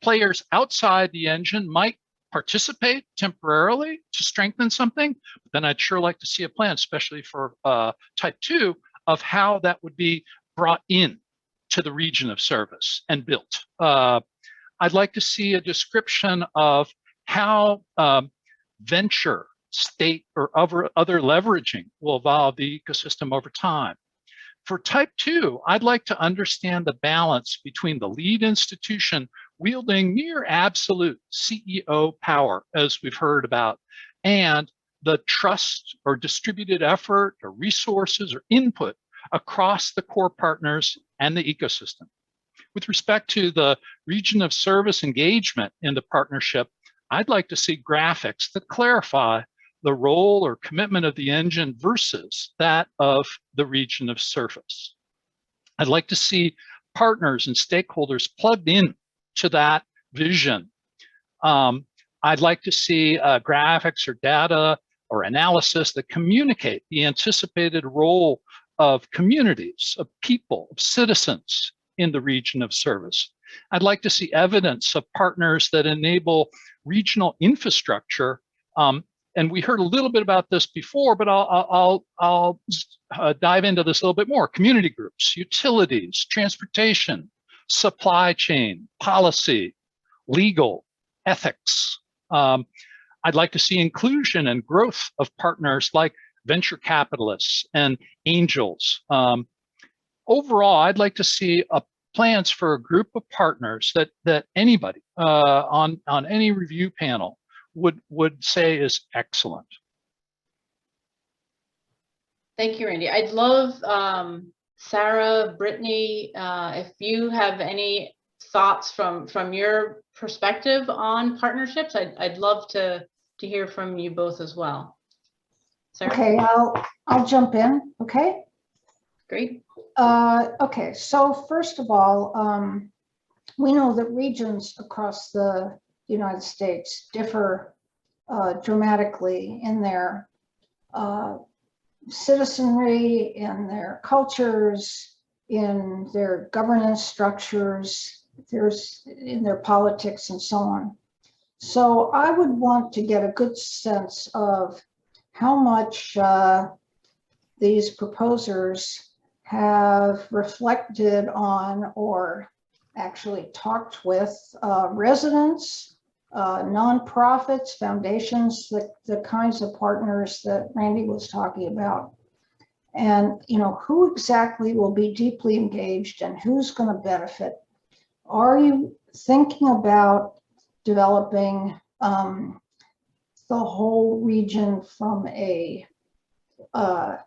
players outside the engine might participate temporarily to strengthen something. But then I'd sure like to see a plan, especially for type 2, of how that would be brought in to the region of service and built. I'd like to see a description of how venture, state, or other leveraging will evolve the ecosystem over time. For type 2, I'd like to understand the balance between the lead institution wielding near absolute CEO power, as we've heard about, and the trust or distributed effort or resources or input across the core partners and the ecosystem. With respect to the region of service engagement in the partnership, I'd like to see graphics that clarify the role or commitment of the engine versus that of the region of service. I'd like to see partners and stakeholders plugged in to that vision. I'd like to see graphics or data or analysis that communicate the anticipated role of communities, of people, of citizens in the region of service. I'd like to see evidence of partners that enable regional infrastructure. And we heard a little bit about this before, but I'll dive into this a little bit more. Community groups, utilities, transportation, supply chain, policy, legal, ethics. I'd like to see inclusion and growth of partners like venture capitalists and angels. Overall, I'd like to see plans for a group of partners that anybody on any review panel would say is excellent. Thank you, Randy. I'd love Sarah, Brittany, if you have any thoughts from your perspective on partnerships, I'd love to hear from you both as well. Sarah? Okay, I'll jump in. Okay. Great. Okay, so first of all, we know that regions across the United States differ dramatically in their citizenry, in their cultures, in their governance structures, in their politics, and so on. So I would want to get a good sense of how much these proposers have reflected on or actually talked with residents, nonprofits, foundations, the kinds of partners that Randy was talking about. And who exactly will be deeply engaged and who's going to benefit? Are you thinking about developing the whole region from a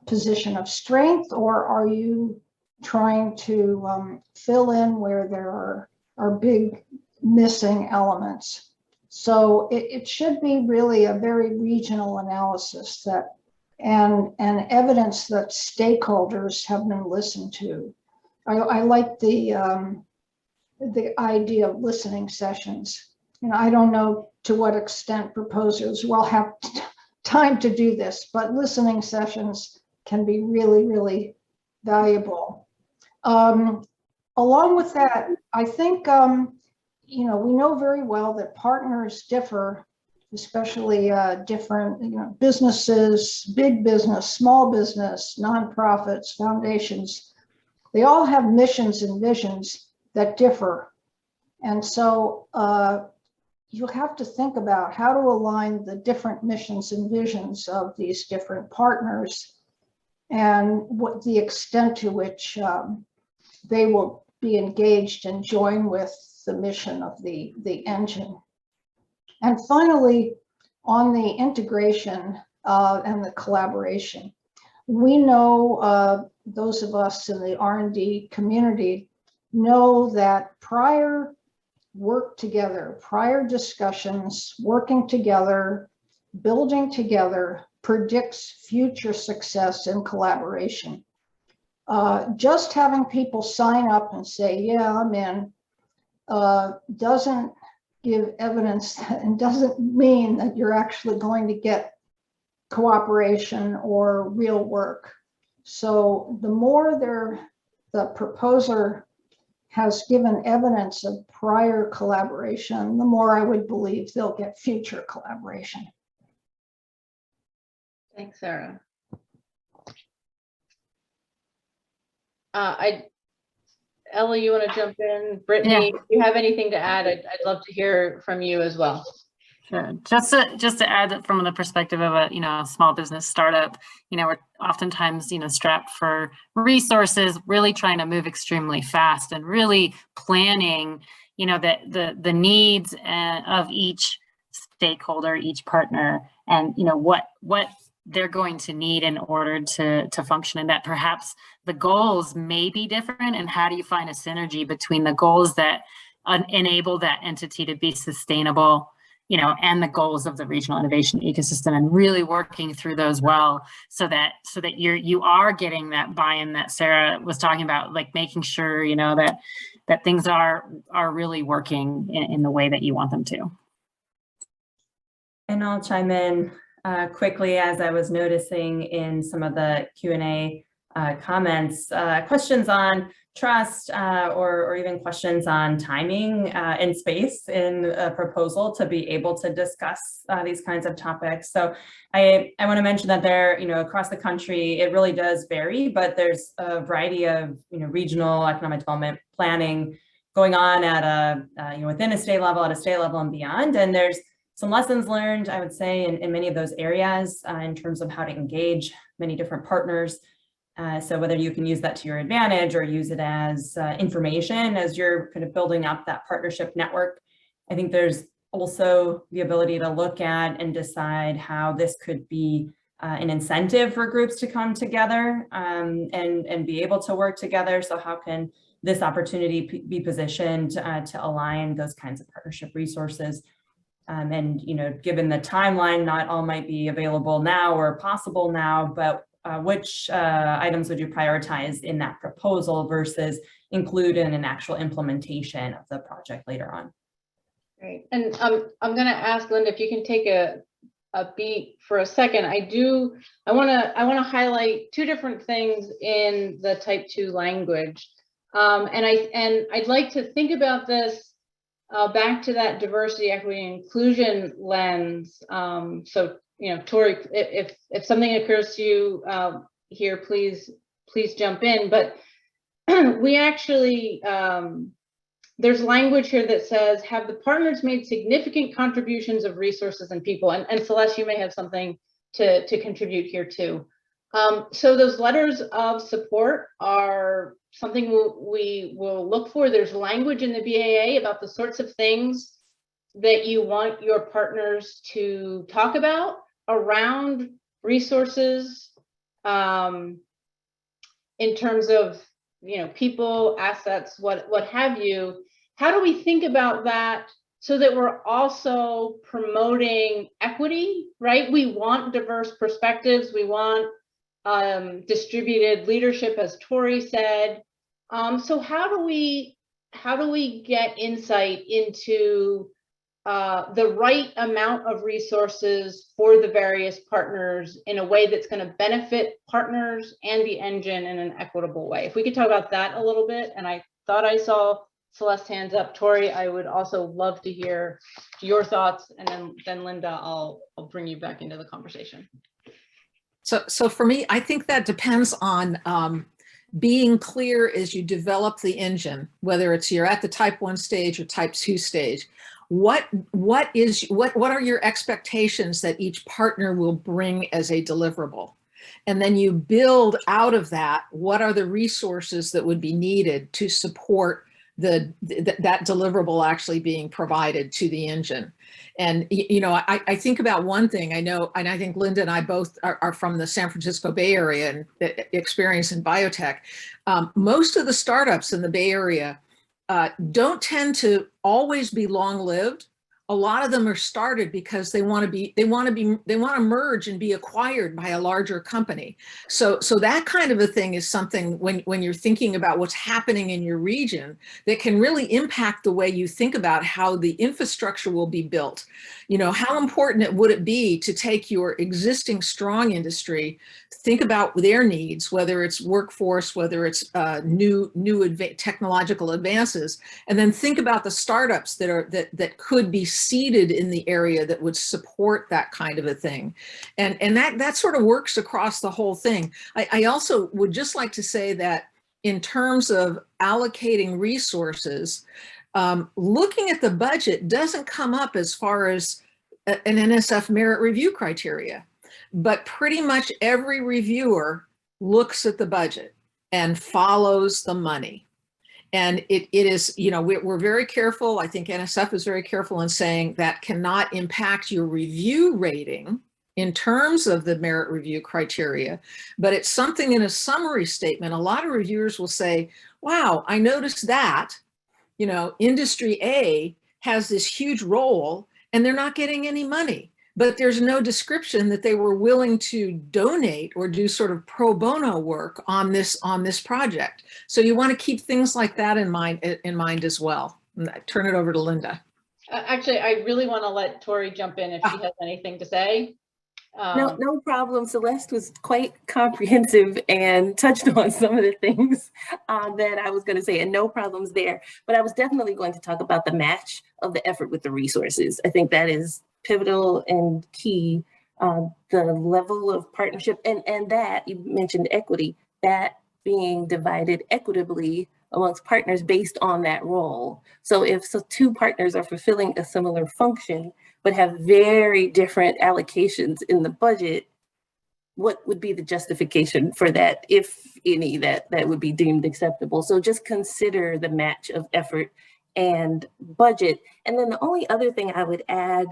position of strength, or are you trying to fill in where there are big missing elements? So it should be really a very regional analysis and evidence that stakeholders have been listened to. I like the idea of listening sessions. I don't know to what extent proposers will have time to do this, but listening sessions can be really, really valuable. Along with that, I think, we know very well that partners differ, especially different, businesses, big business, small business, nonprofits, foundations. They all have missions and visions that differ. And so you'll have to think about how to align the different missions and visions of these different partners and what the extent to which they will be engaged and join with the mission of the engine. And finally, on the integration and the collaboration, we know, those of us in the R&D community know that prior work together, prior discussions, working together, building together predicts future success and collaboration. Just having people sign up and say, yeah, I'm in, doesn't give evidence and doesn't mean that you're actually going to get cooperation or real work. So the more the proposer has given evidence of prior collaboration, the more I would believe they'll get future collaboration. Thanks, Sarah. Ellie, you want to jump in? Brittany, if you have anything to add, I'd love to hear from you as well. Sure. Just to add that from the perspective of a small business startup, we're oftentimes strapped for resources, really trying to move extremely fast and really planning the needs of each stakeholder, each partner, and what they're going to need in order to function, and that perhaps the goals may be different, and how do you find a synergy between the goals that enable that entity to be sustainable, and the goals of the regional innovation ecosystem, and really working through those well, so that you are getting that buy-in that Sarah was talking about, like making sure that things are really working in the way that you want them to. And I'll chime in quickly, as I was noticing in some of the Q&A comments, questions on trust or even questions on timing and space in a proposal to be able to discuss these kinds of topics. So I want to mention that there, across the country, it really does vary, but there's a variety of, regional economic development planning going on at a, within a state level, and beyond. And there's some lessons learned, I would say, in many of those areas in terms of how to engage many different partners. So whether you can use that to your advantage or use it as information as you're kind of building up that partnership network. I think there's also the ability to look at and decide how this could be an incentive for groups to come together and be able to work together. So how can this opportunity be positioned to align those kinds of partnership resources? And, given the timeline, not all might be available now or possible now, but which items would you prioritize in that proposal versus include in an actual implementation of the project later on? Great. And I'm going to ask Linda if you can take a beat for a second. I want to highlight two different things in the Type 2 language, and I'd like to think about this back to that diversity, equity, and inclusion lens. So, Tori, if something occurs to you here, please jump in. But we actually, there's language here that says, have the partners made significant contributions of resources and people? And Celeste, you may have something to contribute here too. So those letters of support are something we will look for. There's language in the BAA about the sorts of things that you want your partners to talk about around resources, in terms of people, assets, what have you. How do we think about that so that we're also promoting equity, right? We want diverse perspectives. We want distributed leadership, as Tori said. So how do we get insight into the right amount of resources for the various partners in a way that's going to benefit partners and the engine in an equitable way? If we could talk about that a little bit. And I thought I saw Celeste's hands up. Tori, I would also love to hear your thoughts, and then Linda, I'll bring you back into the conversation. So for me, I think that depends on being clear as you develop the engine, whether it's you're at the Type 1 stage or Type 2 stage. What are your expectations that each partner will bring as a deliverable? And then you build out of that, what are the resources that would be needed to support that deliverable actually being provided to the engine. And, I think about one thing I know, and I think Linda and I both are from the San Francisco Bay Area and experience in biotech. Most of the startups in the Bay Area don't tend to always be long-lived, a lot of them are started because they want to merge and be acquired by a larger company. So that kind of a thing is something when you're thinking about what's happening in your region that can really impact the way you think about how the infrastructure will be built. You know, how important would it be to take your existing strong industry, think about their needs, whether it's workforce, whether it's new technological advances, and then think about the startups that could be seeded in the area that would support that kind of a thing. And that sort of works across the whole thing. I also would just like to say that in terms of allocating resources, looking at the budget doesn't come up as far as an NSF merit review criteria, but pretty much every reviewer looks at the budget and follows the money. And it is, you know, we're very careful. I think NSF is very careful in saying that cannot impact your review rating in terms of the merit review criteria, but it's something in a summary statement. A lot of reviewers will say, wow, I noticed that, you know, industry A has this huge role and they're not getting any money, but there's no description that they were willing to donate or do sort of pro bono work on this project. So you want to keep things like that in mind as well. Turn it over to Linda. Actually, I really want to let Tori jump in if she has anything to say. No problem. Celeste was quite comprehensive and touched on some of the things that I was going to say, and no problems there. But I was definitely going to talk about the match of the effort with the resources. I think that is pivotal and key. The level of partnership and that you mentioned equity, that being divided equitably amongst partners based on that role. So if two partners are fulfilling a similar function, but have very different allocations in the budget, what would be the justification for that, if any, that would be deemed acceptable? So just consider the match of effort and budget. And then the only other thing I would add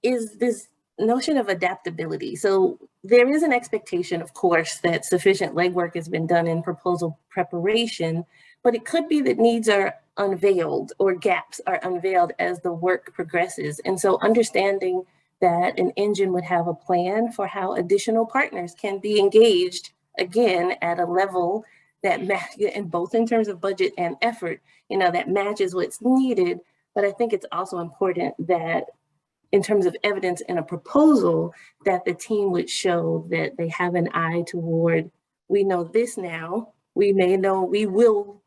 is this notion of adaptability. So there is an expectation, of course, that sufficient legwork has been done in proposal preparation, but it could be that needs are unveiled or gaps are unveiled as the work progresses. And so understanding that an engine would have a plan for how additional partners can be engaged, again, at a level that and both in terms of budget and effort, you know, that matches what's needed. But I think it's also important that in terms of evidence in a proposal, that the team would show that they have an eye toward, we know this now, we may know,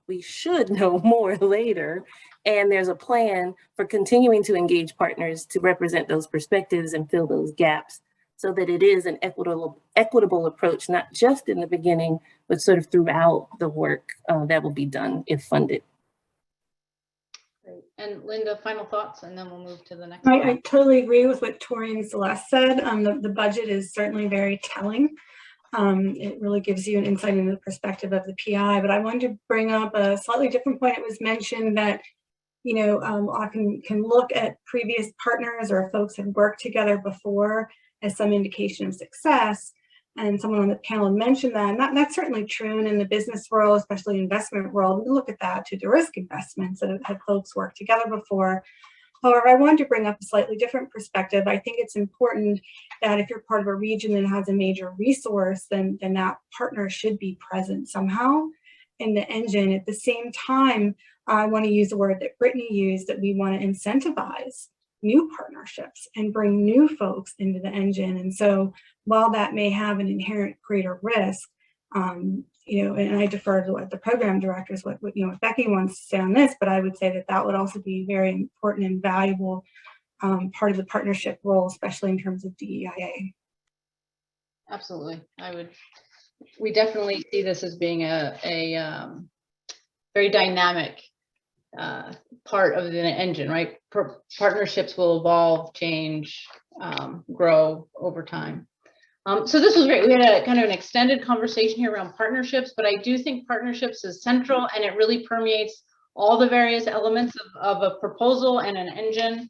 we should know more later. And there's a plan for continuing to engage partners to represent those perspectives and fill those gaps, so that it is an equitable approach, not just in the beginning, but sort of throughout the work that will be done if funded. Great. And Linda, final thoughts, and then we'll move to the next. I totally agree with what Tori and Celeste said. The budget is certainly very telling. It really gives you an insight into the perspective of the PI, but I wanted to bring up a slightly different point. It was mentioned that, you know, often can look at previous partners or folks have worked together before as some indication of success. And someone on the panel mentioned that, and that's certainly true. And in the business world, especially investment world, we look at that to de-risk investments that have folks worked together before. However, I wanted to bring up a slightly different perspective. I think it's important that if you're part of a region that has a major resource, then that partner should be present somehow in the engine. At the same time, I want to use the word that Brittany used, that we want to incentivize new partnerships and bring new folks into the engine. And so while that may have an inherent greater risk, you know, and I defer to what the program directors, what Becky wants to say on this, but I would say that would also be very important and valuable part of the partnership role, especially in terms of DEIA. Absolutely. We definitely see this as being a very dynamic part of the engine, right? Partnerships will evolve, change, grow over time. So this was great. We had a kind of an extended conversation here around partnerships, but I do think partnerships is central, and it really permeates all the various elements of a proposal and an engine.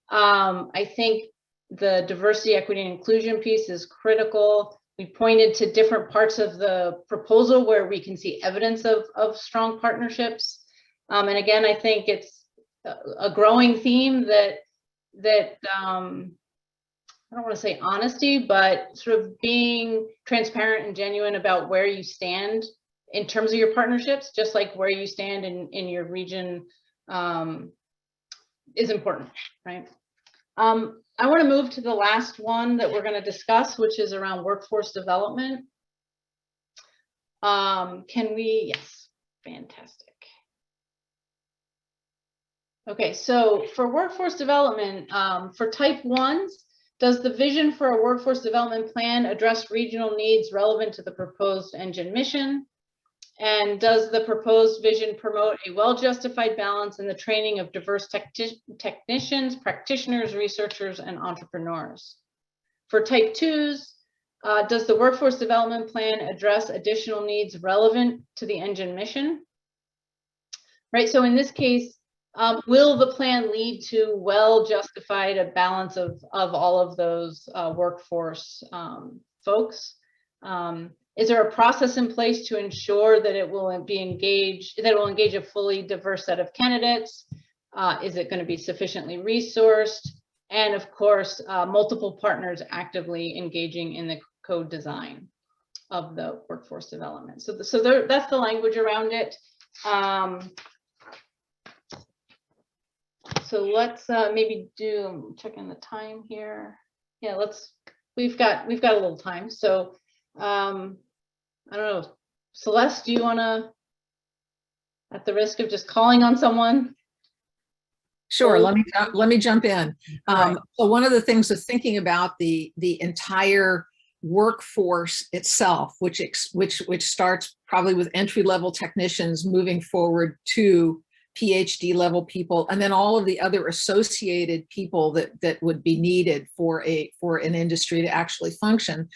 I think the diversity, equity, and inclusion piece is critical. We pointed to different parts of the proposal where we can see evidence of strong partnerships. And again, I think it's a growing theme that that I don't want to say honesty, but sort of being transparent and genuine about where you stand in terms of your partnerships, just like where you stand in your region is important, right? I want to move to the last one that we're going to discuss, which is around workforce development. Can we, yes, fantastic. Okay, so for workforce development, for type 1s, does the vision for a workforce development plan address regional needs relevant to the proposed engine mission? And does the proposed vision promote a well-justified balance in the training of diverse technicians, practitioners, researchers, and entrepreneurs? For type 2s, does the workforce development plan address additional needs relevant to the engine mission? Right, so in this case, will the plan lead to well-justified a balance of all of those workforce folks? Is there a process in place to ensure that it will engage a fully diverse set of candidates? Is it going to be sufficiently resourced? And of course, multiple partners actively engaging in the code design of the workforce development. So that's the language around it. So let's maybe do, checking the time here. Yeah, we've got a little time. So I don't know, Celeste, do you want to, at the risk of just calling on someone? Sure, let me jump in. So one of the things of thinking about the entire workforce itself, which starts probably with entry-level technicians moving forward to PhD level people, and then all of the other associated people that would be needed for an industry to actually function.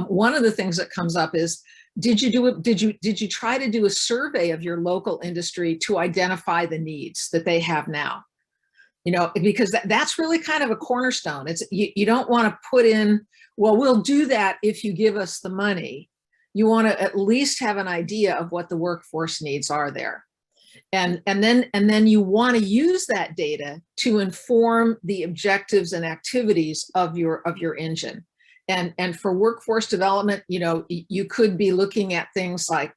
One of the things that comes up is, did you try to do a survey of your local industry to identify the needs that they have now? You know, because that's really kind of a cornerstone. It's you don't want to put in, well, we'll do that if you give us the money. You want to at least have an idea of what the workforce needs are there. And then you want to use that data to inform the objectives and activities of your engine. And for workforce development, you know, you could be looking at things like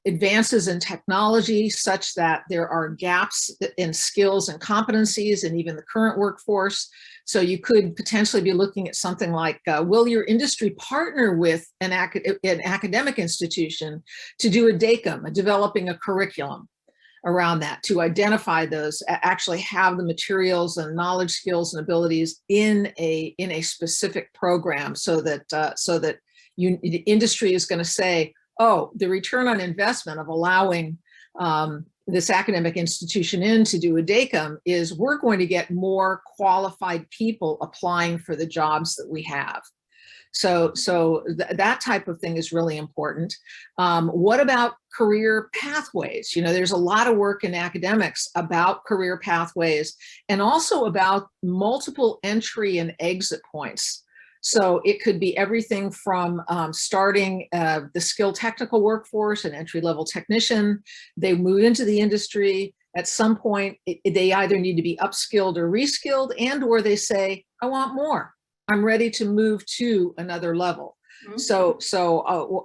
advances in technology such that there are gaps in skills and competencies and even the current workforce. So you could potentially be looking at something like, will your industry partner with an academic institution to do a DACM, developing a curriculum around that, to identify those, actually have the materials and knowledge, skills, and abilities in a specific program, so that the industry is going to say, oh, the return on investment of allowing this academic institution in to do a DACM is we're going to get more qualified people applying for the jobs that we have. So that type of thing is really important. What about career pathways? You know, there's a lot of work in academics about career pathways and also about multiple entry and exit points. So it could be everything from starting the skilled technical workforce, an entry-level technician. They move into the industry. At some point, they either need to be upskilled or reskilled, and or they say, I want more. I'm ready to move to another level. Mm-hmm. So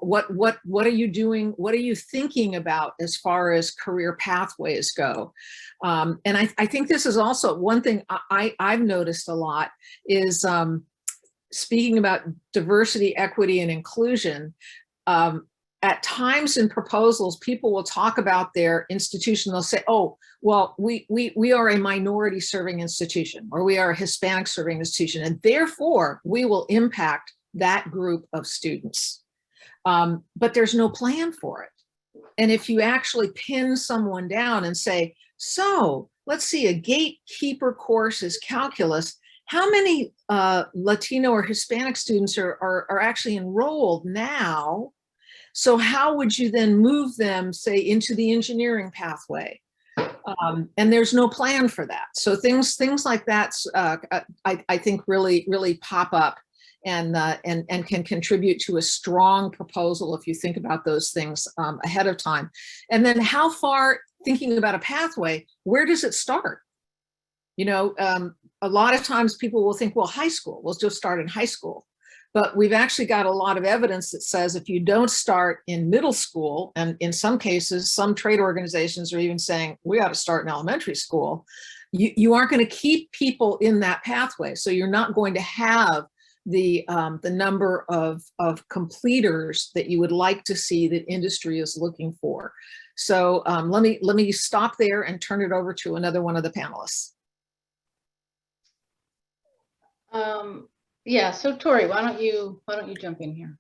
what are you doing? What are you thinking about as far as career pathways go? And I think this is also one thing I've noticed a lot is, speaking about diversity, equity, and inclusion, at times in proposals, people will talk about their institution. They'll say, oh, well, we are a minority serving institution, or we are a Hispanic serving institution, and therefore we will impact that group of students. But there's no plan for it. And if you actually pin someone down and say, so let's see, a gatekeeper course is calculus, how many Latino or Hispanic students are actually enrolled now? So how would you then move them, say, into the engineering pathway? And there's no plan for that. So things like that, I think really pop up and can contribute to a strong proposal if you think about those things ahead of time. And then how far, thinking about a pathway, where does it start? You know, a lot of times people will think, well, high school, we'll just start in high school. But we've actually got a lot of evidence that says if you don't start in middle school, and in some cases, some trade organizations are even saying we ought to start in elementary school, you aren't going to keep people in that pathway. So you're not going to have the number of completers that you would like to see that industry is looking for. So let me stop there and turn it over to another one of the panelists. Yeah, so Tori, why don't you jump in here?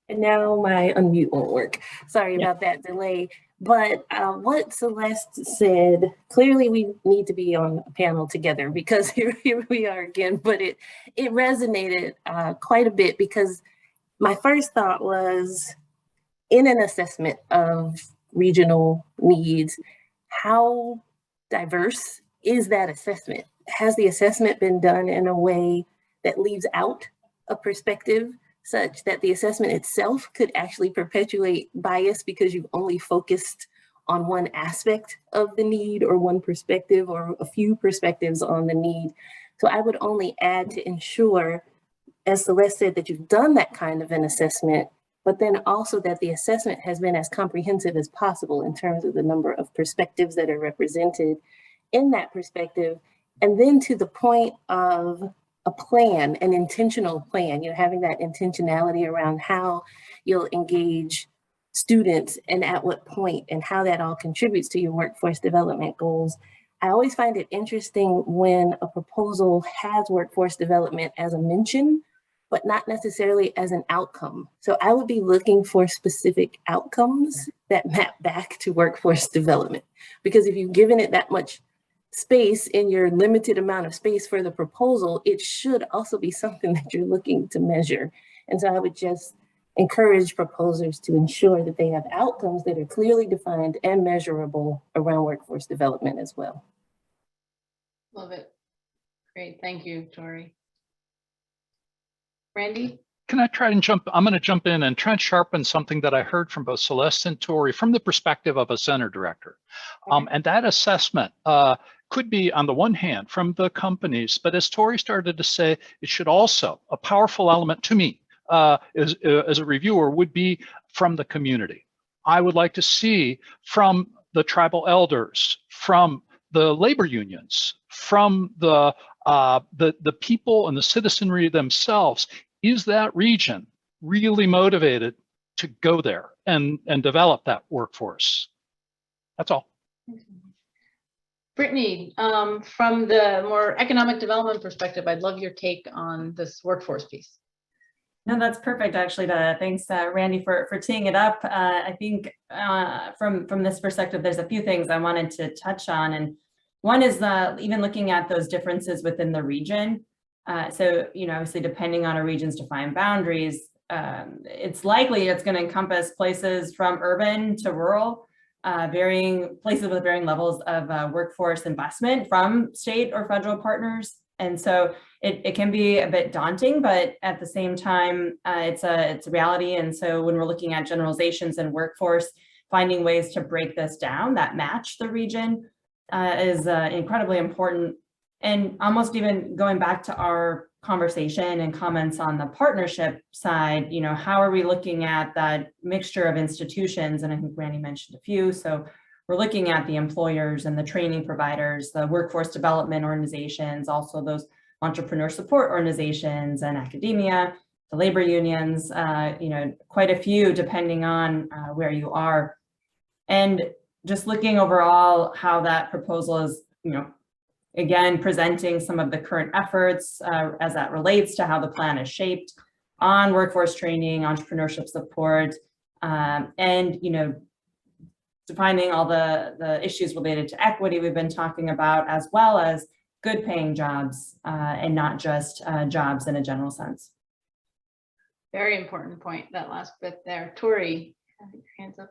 And now my unmute won't work. Sorry about that delay. But what Celeste said, clearly we need to be on a panel together, because here we are again. But it resonated quite a bit, because my first thought was, in an assessment of regional needs, how diverse is that assessment? Has the assessment been done in a way that leaves out a perspective such that the assessment itself could actually perpetuate bias because you've only focused on one aspect of the need, or one perspective, or a few perspectives on the need? So I would only add to ensure, as Celeste said, that you've done that kind of an assessment, but then also that the assessment has been as comprehensive as possible in terms of the number of perspectives that are represented in that perspective. And then to the point of a plan, an intentional plan, you know, having that intentionality around how you'll engage students and at what point, and how that all contributes to your workforce development goals. I always find it interesting when a proposal has workforce development as a mention, but not necessarily as an outcome. So I would be looking for specific outcomes that map back to workforce development, because if you've given it that much space in your limited amount of space for the proposal, it should also be something that you're looking to measure. And so I would just encourage proposers to ensure that they have outcomes that are clearly defined and measurable around workforce development as well. Love it. Great, thank you, Tori. Randy? Can I try and jump? I'm going to jump in and try and sharpen something that I heard from both Celeste and Tori from the perspective of a center director. And that assessment could be, on the one hand, from the companies, but as Tori started to say, it should also, a powerful element to me as a reviewer would be from the community. I would like to see from the tribal elders, from the labor unions, from the people and the citizenry themselves. Is that region really motivated to go there and develop that workforce? That's all. Brittany, from the more economic development perspective, I'd love your take on this workforce piece. No, that's perfect. Actually, thanks, Randy, for teeing it up. I think from this perspective, there's a few things I wanted to touch on, and one is even looking at those differences within the region. So, you know, obviously, depending on a region's defined boundaries, it's likely it's going to encompass places from urban to rural, varying places with varying levels of workforce investment from state or federal partners. And so it can be a bit daunting, but at the same time, it's a reality. And so when we're looking at generalizations in workforce, finding ways to break this down that match the region is incredibly important. And almost even going back to our conversation and comments on the partnership side, you know, how are we looking at that mixture of institutions? And I think Randy mentioned a few. So we're looking at the employers and the training providers, the workforce development organizations, also those entrepreneur support organizations and academia, the labor unions, you know, quite a few depending on where you are. And just looking overall how that proposal is, you know, again, presenting some of the current efforts as that relates to how the plan is shaped on workforce training, entrepreneurship support, and, you know, defining all the issues related to equity we've been talking about, as well as good paying jobs and not just jobs in a general sense. Very important point, that last bit there. Tori, hands up.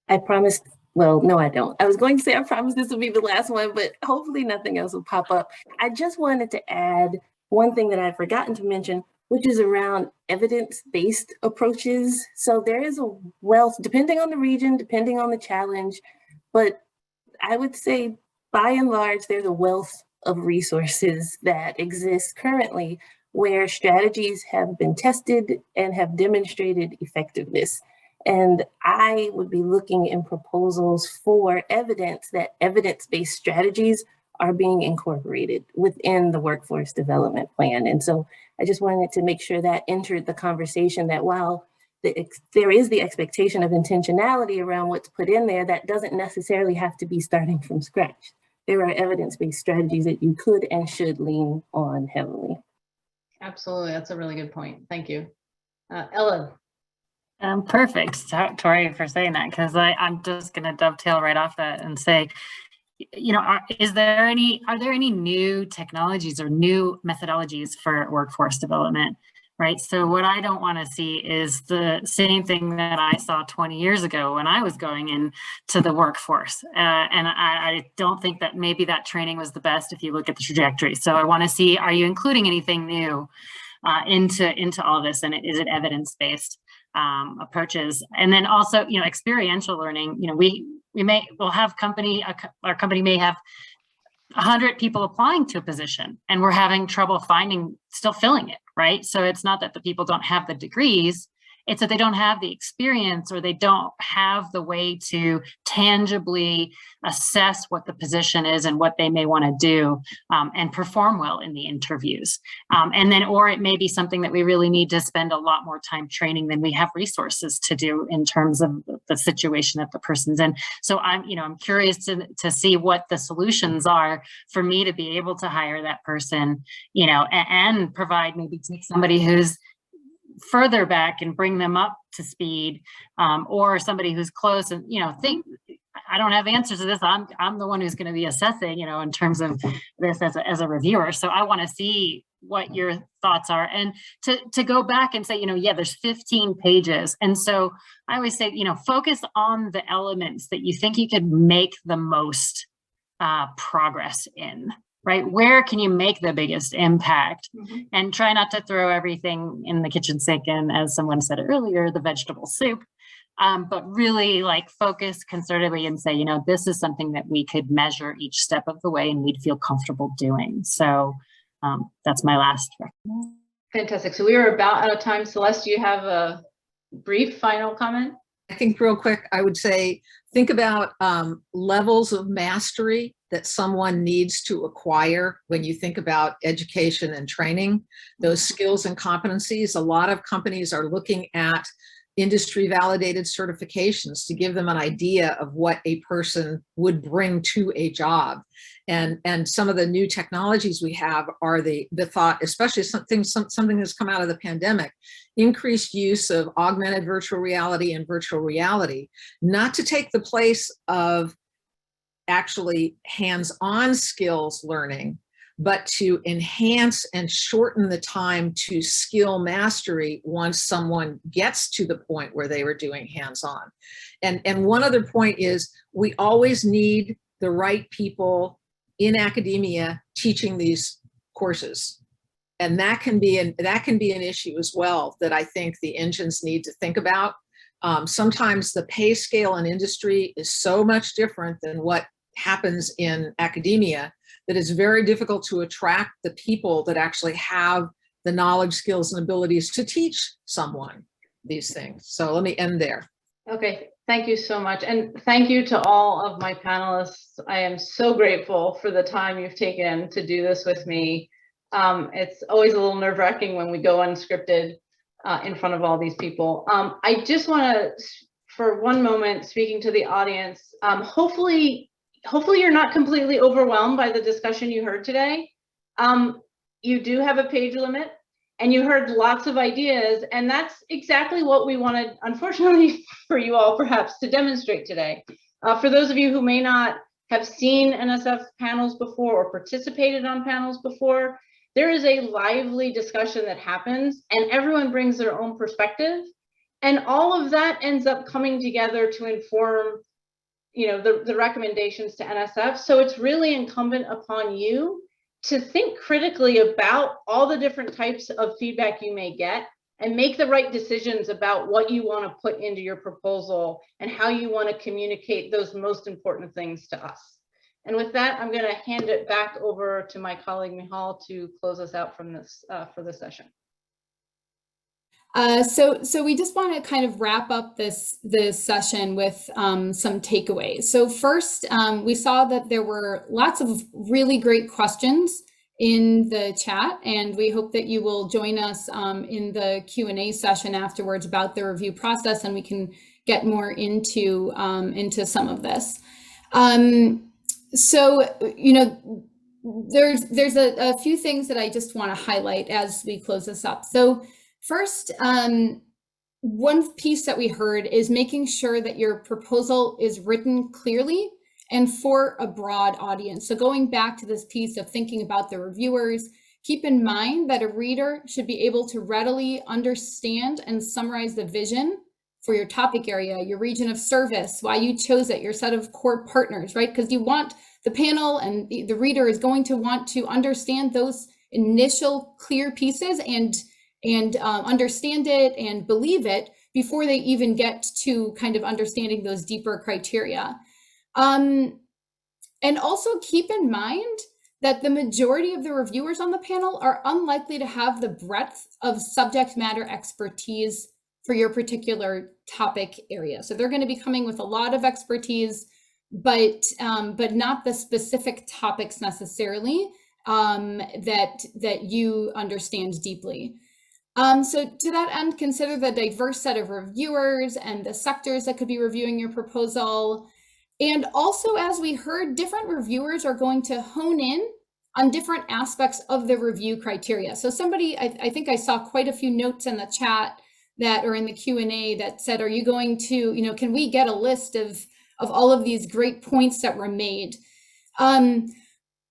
I promised, well, no, I don't. I was going to say I promised this would be the last one, but hopefully nothing else will pop up. I just wanted to add one thing that I'd forgotten to mention, which is around evidence-based approaches. So there is a wealth, depending on the region, depending on the challenge, But I would say by and large, there's a wealth of resources that exist currently where strategies have been tested and have demonstrated effectiveness. And I would be looking in proposals for evidence that evidence-based strategies are being incorporated within the workforce development plan. And so I just wanted to make sure that entered the conversation, that while there is the expectation of intentionality around what's put in there, that doesn't necessarily have to be starting from scratch. There are evidence-based strategies that you could and should lean on heavily. Absolutely, that's a really good point. Thank you. Ellen. Perfect, Tori, for saying that, because I'm just going to dovetail right off that and say, you know, are there any new technologies or new methodologies for workforce development? Right. So what I don't want to see is the same thing that I saw 20 years ago when I was going into the workforce. And I don't think that maybe that training was the best if you look at the trajectory. So I want to see, are you including anything new into all this? And is it evidence-based approaches? And then also, you know, experiential learning, you know, we'll have our company may have 100 people applying to a position and we're having trouble still filling it, right? So it's not that the people don't have the degrees, it's that they don't have the experience or they don't have the way to tangibly assess what the position is and what they may want to do and perform well in the interviews. And then, or it may be something that we really need to spend a lot more time training than we have resources to do in terms of the situation that the person's in. So I'm curious to see what the solutions are for me to be able to hire that person, you know, and provide, maybe take somebody who's further back and bring them up to speed, or somebody who's close and, you know, I don't have answers to this. I'm the one who's going to be assessing, you know, in terms of this as a reviewer. So I want to see what your thoughts are, and to go back and say, you know, yeah, there's 15 pages. And so I always say, you know, focus on the elements that you think you could make the most progress in. Right? Where can you make the biggest impact? Mm-hmm. And try not to throw everything in the kitchen sink and, as someone said earlier, the vegetable soup, but really like focus concertedly and say, you know, this is something that we could measure each step of the way and we'd feel comfortable doing. So that's my last recommendation. Fantastic. So we are about out of time. Celeste, do you have a brief final comment? I think real quick, I would say, think about levels of mastery that someone needs to acquire when you think about education and training, those skills and competencies. A lot of companies are looking at industry validated certifications to give them an idea of what a person would bring to a job. And some of the new technologies we have are the thought, especially something that's come out of the pandemic, increased use of augmented virtual reality and virtual reality, not to take the place of actually hands-on skills learning, but to enhance and shorten the time to skill mastery once someone gets to the point where they were doing hands-on. And one other point is, we always need the right people in academia teaching these courses. And that can be an issue as well that I think the engines need to think about. Sometimes the pay scale in industry is so much different than what happens in academia that it's very difficult to attract the people that actually have the knowledge, skills, and abilities to teach someone these things. So let me end there. Okay, thank you so much. And thank you to all of my panelists. I am so grateful for the time you've taken to do this with me. It's always a little nerve-wracking when we go unscripted in front of all these people. I just want to, for one moment, speaking to the audience, hopefully you're not completely overwhelmed by the discussion you heard today. You do have a page limit and you heard lots of ideas, and that's exactly what we wanted, unfortunately for you all, perhaps, to demonstrate today. For those of you who may not have seen NSF panels before or participated on panels before, there is a lively discussion that happens and everyone brings their own perspective. And all of that ends up coming together to inform, you know, the recommendations to NSF. So it's really incumbent upon you to think critically about all the different types of feedback you may get and make the right decisions about what you want to put into your proposal and how you want to communicate those most important things to us. And with that, I'm going to hand it back over to my colleague Michal to close us out from this for this session. So we just want to kind of wrap up this session with some takeaways. So first, we saw that there were lots of really great questions in the chat, and we hope that you will join us in the Q&A session afterwards about the review process, and we can get more into some of this. So, you know, there's a few things that I just want to highlight as we close this up. So first, one piece that we heard is making sure that your proposal is written clearly and for a broad audience. So going back to this piece of thinking about the reviewers, keep in mind that a reader should be able to readily understand and summarize the vision for your topic area, your region of service, why you chose it, your set of core partners, right? Because you want the panel and the reader is going to want to understand those initial clear pieces and understand it and believe it before they even get to kind of understanding those deeper criteria. And also keep in mind that the majority of the reviewers on the panel are unlikely to have the breadth of subject matter expertise for your particular topic area. So they're going to be coming with a lot of expertise, but not the specific topics necessarily that you understand deeply. So to that end, consider the diverse set of reviewers and the sectors that could be reviewing your proposal. And also, as we heard, different reviewers are going to hone in on different aspects of the review criteria. So somebody, I think I saw quite a few notes in the chat that or in the Q&A that said, are you going to, you know, can we get a list of all of these great points that were made?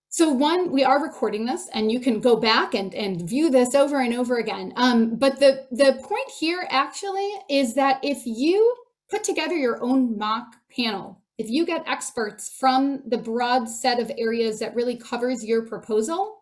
So one, we are recording this and you can go back and view this over and over again. But the point here actually is that if you put together your own mock panel, if you get experts from the broad set of areas that really covers your proposal,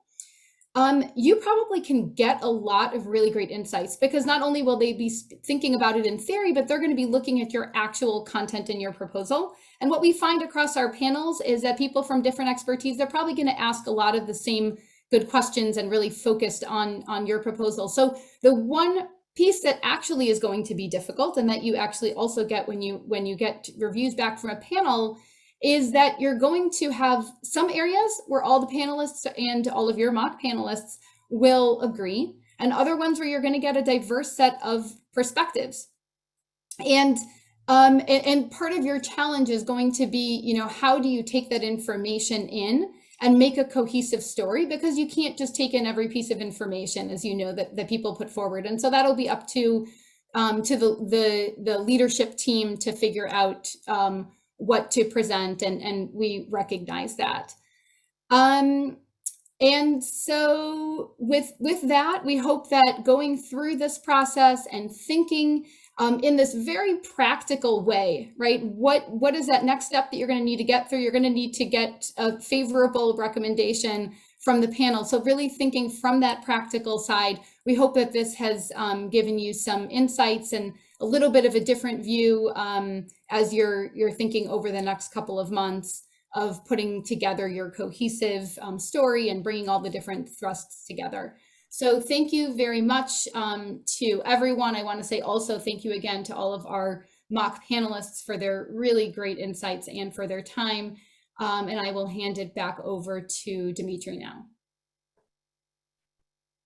you probably can get a lot of really great insights, because not only will they be thinking about it in theory, but they're going to be looking at your actual content in your proposal. And what we find across our panels is that people from different expertise, they're probably going to ask a lot of the same good questions and really focused on your proposal. So the one piece that actually is going to be difficult, and that you actually also get when you get reviews back from a panel, is that you're going to have some areas where all the panelists and all of your mock panelists will agree, and other ones where you're going to get a diverse set of perspectives. And part of your challenge is going to be, you know, how do you take that information in and make a cohesive story? Because you can't just take in every piece of information, as you know, that people put forward. And so that'll be up to the leadership team to figure out what to present, and we recognize that. And so with that, we hope that going through this process and thinking in this very practical way, right? What is that next step that you're going to need to get through? You're going to need to get a favorable recommendation from the panel. So really thinking from that practical side, we hope that this has given you some insights and a little bit of a different view as you're thinking over the next couple of months of putting together your cohesive story and bringing all the different thrusts together. So thank you very much to everyone. I want to say also thank you again to all of our mock panelists for their really great insights and for their time. And I will hand it back over to Dimitri now.